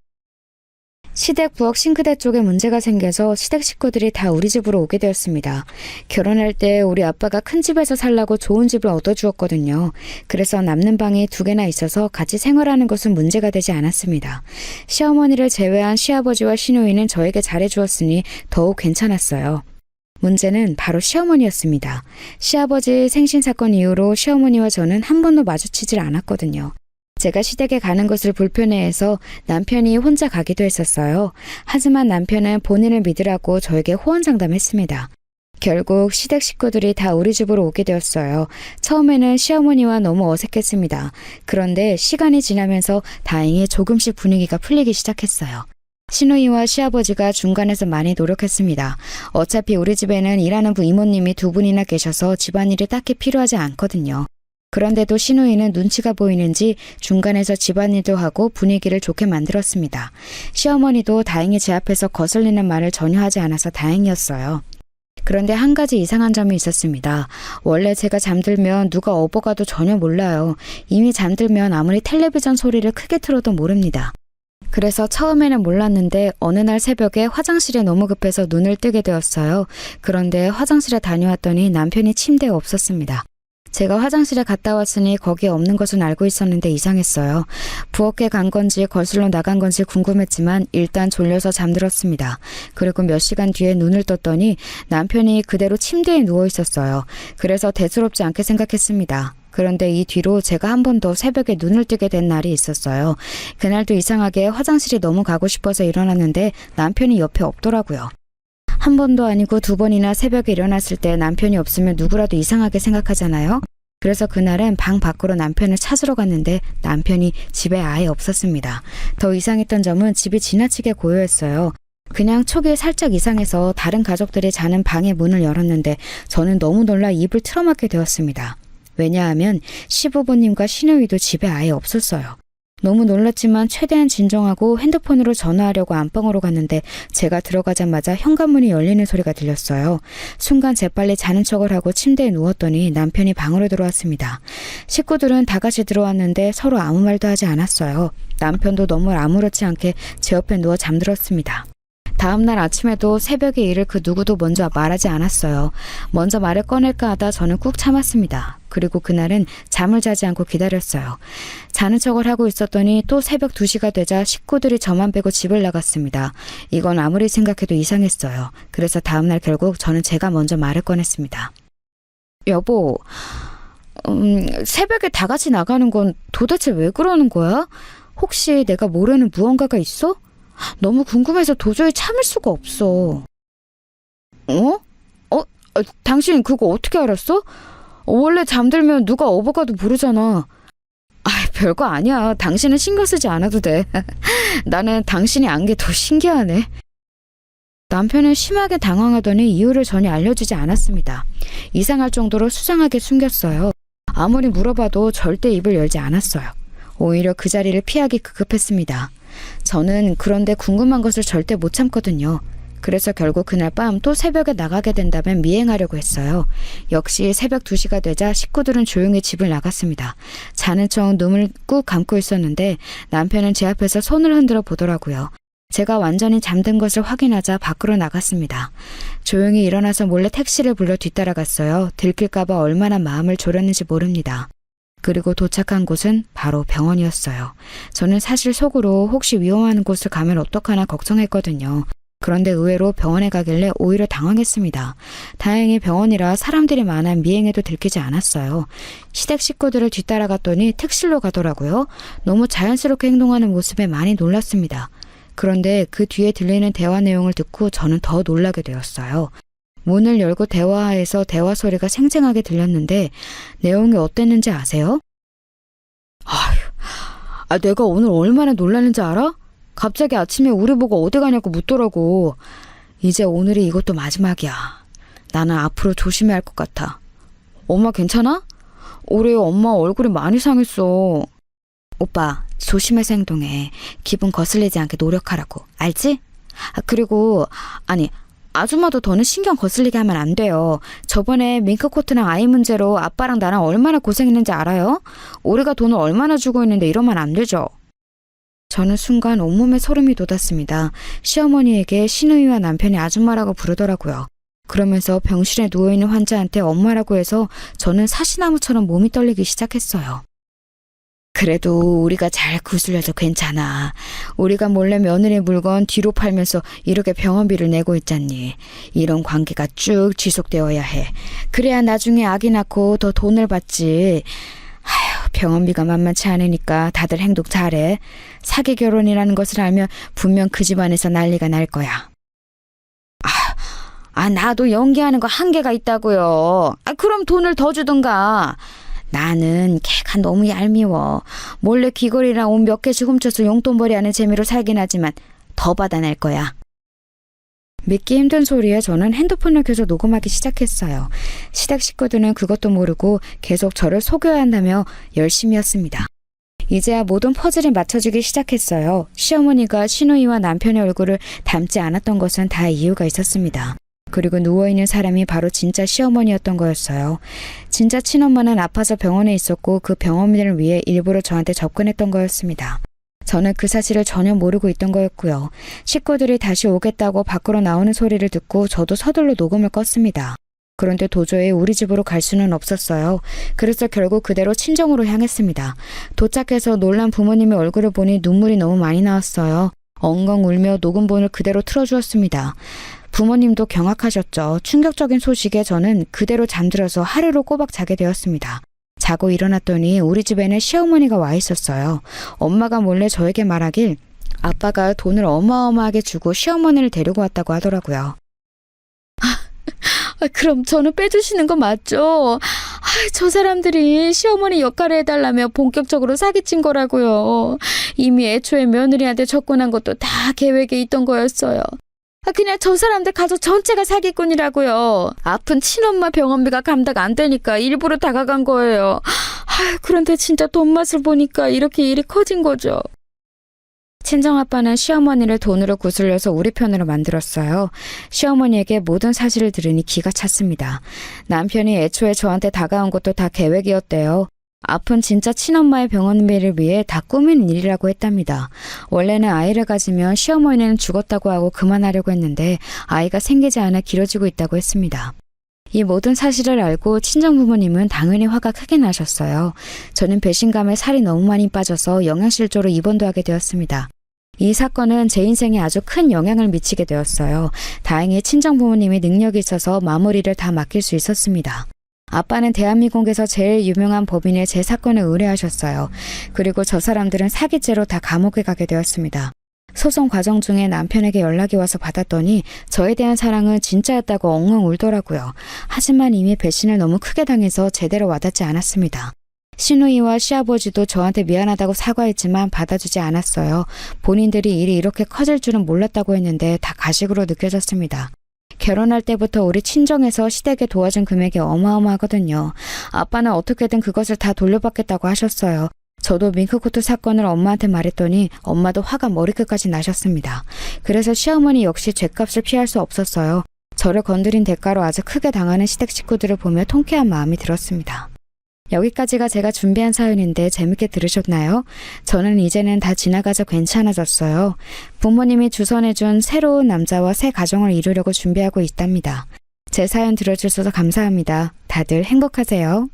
시댁 부엌 싱크대 쪽에 문제가 생겨서 시댁 식구들이 다 우리 집으로 오게 되었습니다. 결혼할 때 우리 아빠가 큰 집에서 살라고 좋은 집을 얻어주었거든요. 그래서 남는 방이 2개나 있어서 같이 생활하는 것은 문제가 되지 않았습니다. 시어머니를 제외한 시아버지와 시누이는 저에게 잘해주었으니 더욱 괜찮았어요. 문제는 바로 시어머니였습니다. 시아버지 생신 사건 이후로 시어머니와 저는 한 번도 마주치질 않았거든요. 제가 시댁에 가는 것을 불편해해서 남편이 혼자 가기도 했었어요. 하지만 남편은 본인을 믿으라고 저에게 호언 상담했습니다. 결국 시댁 식구들이 다 우리 집으로 오게 되었어요. 처음에는 시어머니와 너무 어색했습니다. 그런데 시간이 지나면서 다행히 조금씩 분위기가 풀리기 시작했어요. 시누이와 시아버지가 중간에서 많이 노력했습니다. 어차피 우리 집에는 일하는 이모님이 2분이나 계셔서 집안일이 딱히 필요하지 않거든요. 그런데도 시누이는 눈치가 보이는지 중간에서 집안일도 하고 분위기를 좋게 만들었습니다. 시어머니도 다행히 제 앞에서 거슬리는 말을 전혀 하지 않아서 다행이었어요. 그런데 한 가지 이상한 점이 있었습니다. 원래 제가 잠들면 누가 업어가도 전혀 몰라요. 이미 잠들면 아무리 텔레비전 소리를 크게 틀어도 모릅니다. 그래서 처음에는 몰랐는데 어느 날 새벽에 화장실에 너무 급해서 눈을 뜨게 되었어요. 그런데 화장실에 다녀왔더니 남편이 침대에 없었습니다. 제가 화장실에 갔다 왔으니 거기에 없는 것은 알고 있었는데 이상했어요. 부엌에 간 건지 거실로 나간 건지 궁금했지만 일단 졸려서 잠들었습니다. 그리고 몇 시간 뒤에 눈을 떴더니 남편이 그대로 침대에 누워 있었어요. 그래서 대수롭지 않게 생각했습니다. 그런데 이 뒤로 제가 한 번 더 새벽에 눈을 뜨게 된 날이 있었어요. 그날도 이상하게 화장실이 너무 가고 싶어서 일어났는데 남편이 옆에 없더라고요. 한 번도 아니고 2번이나 새벽에 일어났을 때 남편이 없으면 누구라도 이상하게 생각하잖아요. 그래서 그날은 방 밖으로 남편을 찾으러 갔는데 남편이 집에 아예 없었습니다. 더 이상했던 점은 집이 지나치게 고요했어요. 그냥 촉이 살짝 이상해서 다른 가족들이 자는 방의 문을 열었는데 저는 너무 놀라 입을 틀어막게 되었습니다. 왜냐하면 시부모님과 시누이도 집에 아예 없었어요. 너무 놀랐지만 최대한 진정하고 핸드폰으로 전화하려고 안방으로 갔는데 제가 들어가자마자 현관문이 열리는 소리가 들렸어요. 순간 재빨리 자는 척을 하고 침대에 누웠더니 남편이 방으로 들어왔습니다. 식구들은 다 같이 들어왔는데 서로 아무 말도 하지 않았어요. 남편도 너무 아무렇지 않게 제 옆에 누워 잠들었습니다. 다음날 아침에도 새벽에 일을 그 누구도 먼저 말하지 않았어요. 먼저 말을 꺼낼까 하다 저는 꾹 참았습니다. 그리고 그날은 잠을 자지 않고 기다렸어요. 자는 척을 하고 있었더니 또 새벽 2시가 되자 식구들이 저만 빼고 집을 나갔습니다. 이건 아무리 생각해도 이상했어요. 그래서 다음날 결국 저는 제가 먼저 말을 꺼냈습니다. 여보, 새벽에 다 같이 나가는 건 도대체 왜 그러는 거야? 혹시 내가 모르는 무언가가 있어? 너무 궁금해서 도저히 참을 수가 없어. 당신 그거 어떻게 알았어? 원래 잠들면 누가 업어가도 모르잖아. 별거 아니야. 당신은 신경 쓰지 않아도 돼. 나는 당신이 안 게 더 신기하네. 남편은 심하게 당황하더니 이유를 전혀 알려주지 않았습니다. 이상할 정도로 수상하게 숨겼어요. 아무리 물어봐도 절대 입을 열지 않았어요. 오히려 그 자리를 피하기 급급했습니다. 저는 그런데 궁금한 것을 절대 못 참거든요. 그래서 결국 그날 밤 또 새벽에 나가게 된다면 미행하려고 했어요. 역시 새벽 2시가 되자 식구들은 조용히 집을 나갔습니다. 자는 척 눈을 꾹 감고 있었는데 남편은 제 앞에서 손을 흔들어 보더라고요. 제가 완전히 잠든 것을 확인하자 밖으로 나갔습니다. 조용히 일어나서 몰래 택시를 불러 뒤따라갔어요. 들킬까봐 얼마나 마음을 졸였는지 모릅니다. 그리고 도착한 곳은 바로 병원이었어요. 저는 사실 속으로 혹시 위험한 곳을 가면 어떡하나 걱정했거든요. 그런데 의외로 병원에 가길래 오히려 당황했습니다. 다행히 병원이라 사람들이 많아 미행에도 들키지 않았어요. 시댁 식구들을 뒤따라갔더니 특실로 가더라고요. 너무 자연스럽게 행동하는 모습에 많이 놀랐습니다. 그런데 그 뒤에 들리는 대화 내용을 듣고 저는 더 놀라게 되었어요. 문을 열고 대화하에서 대화 소리가 생생하게 들렸는데 내용이 어땠는지 아세요? 내가 오늘 얼마나 놀랐는지 알아? 갑자기 아침에 우리 보고 어디 가냐고 묻더라고. 이제 오늘이 이것도 마지막이야. 나는 앞으로 조심해야 할 것 같아. 엄마 괜찮아? 올해 엄마 얼굴이 많이 상했어. 오빠, 조심해서 행동해. 기분 거슬리지 않게 노력하라고. 알지? 그리고 아줌마도 더는 신경 거슬리게 하면 안 돼요. 저번에 밍크코트랑 아이 문제로 아빠랑 나랑 얼마나 고생했는지 알아요? 우리가 돈을 얼마나 주고 있는데 이러면 안 되죠. 저는 순간 온몸에 소름이 돋았습니다. 시어머니에게 시누이와 남편이 아줌마라고 부르더라고요. 그러면서 병실에 누워있는 환자한테 엄마라고 해서 저는 사시나무처럼 몸이 떨리기 시작했어요. 그래도 우리가 잘 구슬려서 괜찮아. 우리가 몰래 며느리 물건 뒤로 팔면서 이렇게 병원비를 내고 있잖니. 이런 관계가 쭉 지속되어야 해. 그래야 나중에 아기 낳고 더 돈을 받지. 병원비가 만만치 않으니까 다들 행동 잘해. 사기 결혼이라는 것을 알면 분명 그 집안에서 난리가 날 거야. 나도 연기하는 거 한계가 있다고요. 그럼 돈을 더 주든가. 나는 걔가 너무 얄미워. 몰래 귀걸이랑 옷 몇 개씩 훔쳐서 용돈벌이 하는 재미로 살긴 하지만 더 받아낼 거야. 믿기 힘든 소리에 저는 핸드폰을 켜서 녹음하기 시작했어요. 시댁 식구들은 그것도 모르고 계속 저를 속여야 한다며 열심히였습니다. 이제야 모든 퍼즐이 맞춰지기 시작했어요. 시어머니가 시누이와 남편의 얼굴을 닮지 않았던 것은 다 이유가 있었습니다. 그리고 누워있는 사람이 바로 진짜 시어머니였던 거였어요. 진짜 친엄마는 아파서 병원에 있었고 그 병원비를 위해 일부러 저한테 접근했던 거였습니다. 저는 그 사실을 전혀 모르고 있던 거였고요. 식구들이 다시 오겠다고 밖으로 나오는 소리를 듣고 저도 서둘러 녹음을 껐습니다. 그런데 도저히 우리 집으로 갈 수는 없었어요. 그래서 결국 그대로 친정으로 향했습니다. 도착해서 놀란 부모님의 얼굴을 보니 눈물이 너무 많이 나왔어요. 엉엉 울며 녹음본을 그대로 틀어주었습니다. 부모님도 경악하셨죠. 충격적인 소식에 저는 그대로 잠들어서 하루를 꼬박 자게 되었습니다. 자고 일어났더니 우리 집에는 시어머니가 와 있었어요. 엄마가 몰래 저에게 말하길 아빠가 돈을 어마어마하게 주고 시어머니를 데리고 왔다고 하더라고요. 그럼 저는 빼주시는 거 맞죠? 저 사람들이 시어머니 역할을 해달라며 본격적으로 사기친 거라고요. 이미 애초에 며느리한테 접근한 것도 다 계획에 있던 거였어요. 그냥 저 사람들 가족 전체가 사기꾼이라고요. 아픈 친엄마 병원비가 감당 안 되니까 일부러 다가간 거예요. 그런데 진짜 돈 맛을 보니까 이렇게 일이 커진 거죠. 친정아빠는 시어머니를 돈으로 구슬려서 우리 편으로 만들었어요. 시어머니에게 모든 사실을 들으니 기가 찼습니다. 남편이 애초에 저한테 다가온 것도 다 계획이었대요. 아픈 진짜 친엄마의 병원비를 위해 다 꾸민 일이라고 했답니다. 원래는 아이를 가지면 시어머니는 죽었다고 하고 그만하려고 했는데 아이가 생기지 않아 길어지고 있다고 했습니다. 이 모든 사실을 알고 친정부모님은 당연히 화가 크게 나셨어요. 저는 배신감에 살이 너무 많이 빠져서 영양실조로 입원도 하게 되었습니다. 이 사건은 제 인생에 아주 큰 영향을 미치게 되었어요. 다행히 친정부모님이 능력이 있어서 마무리를 다 맡길 수 있었습니다. 아빠는 대한민국에서 제일 유명한 법인에 제 사건을 의뢰하셨어요. 그리고 저 사람들은 사기죄로 다 감옥에 가게 되었습니다. 소송 과정 중에 남편에게 연락이 와서 받았더니 저에 대한 사랑은 진짜였다고 엉엉 울더라고요. 하지만 이미 배신을 너무 크게 당해서 제대로 와닿지 않았습니다. 시누이와 시아버지도 저한테 미안하다고 사과했지만 받아주지 않았어요. 본인들이 일이 이렇게 커질 줄은 몰랐다고 했는데 다 가식으로 느껴졌습니다. 결혼할 때부터 우리 친정에서 시댁에 도와준 금액이 어마어마하거든요. 아빠는 어떻게든 그것을 다 돌려받겠다고 하셨어요. 저도 밍크코트 사건을 엄마한테 말했더니 엄마도 화가 머리끝까지 나셨습니다. 그래서 시어머니 역시 죗값을 피할 수 없었어요. 저를 건드린 대가로 아주 크게 당하는 시댁 식구들을 보며 통쾌한 마음이 들었습니다. 여기까지가 제가 준비한 사연인데 재밌게 들으셨나요? 저는 이제는 다 지나가서 괜찮아졌어요. 부모님이 주선해준 새로운 남자와 새 가정을 이루려고 준비하고 있답니다. 제 사연 들어주셔서 감사합니다. 다들 행복하세요.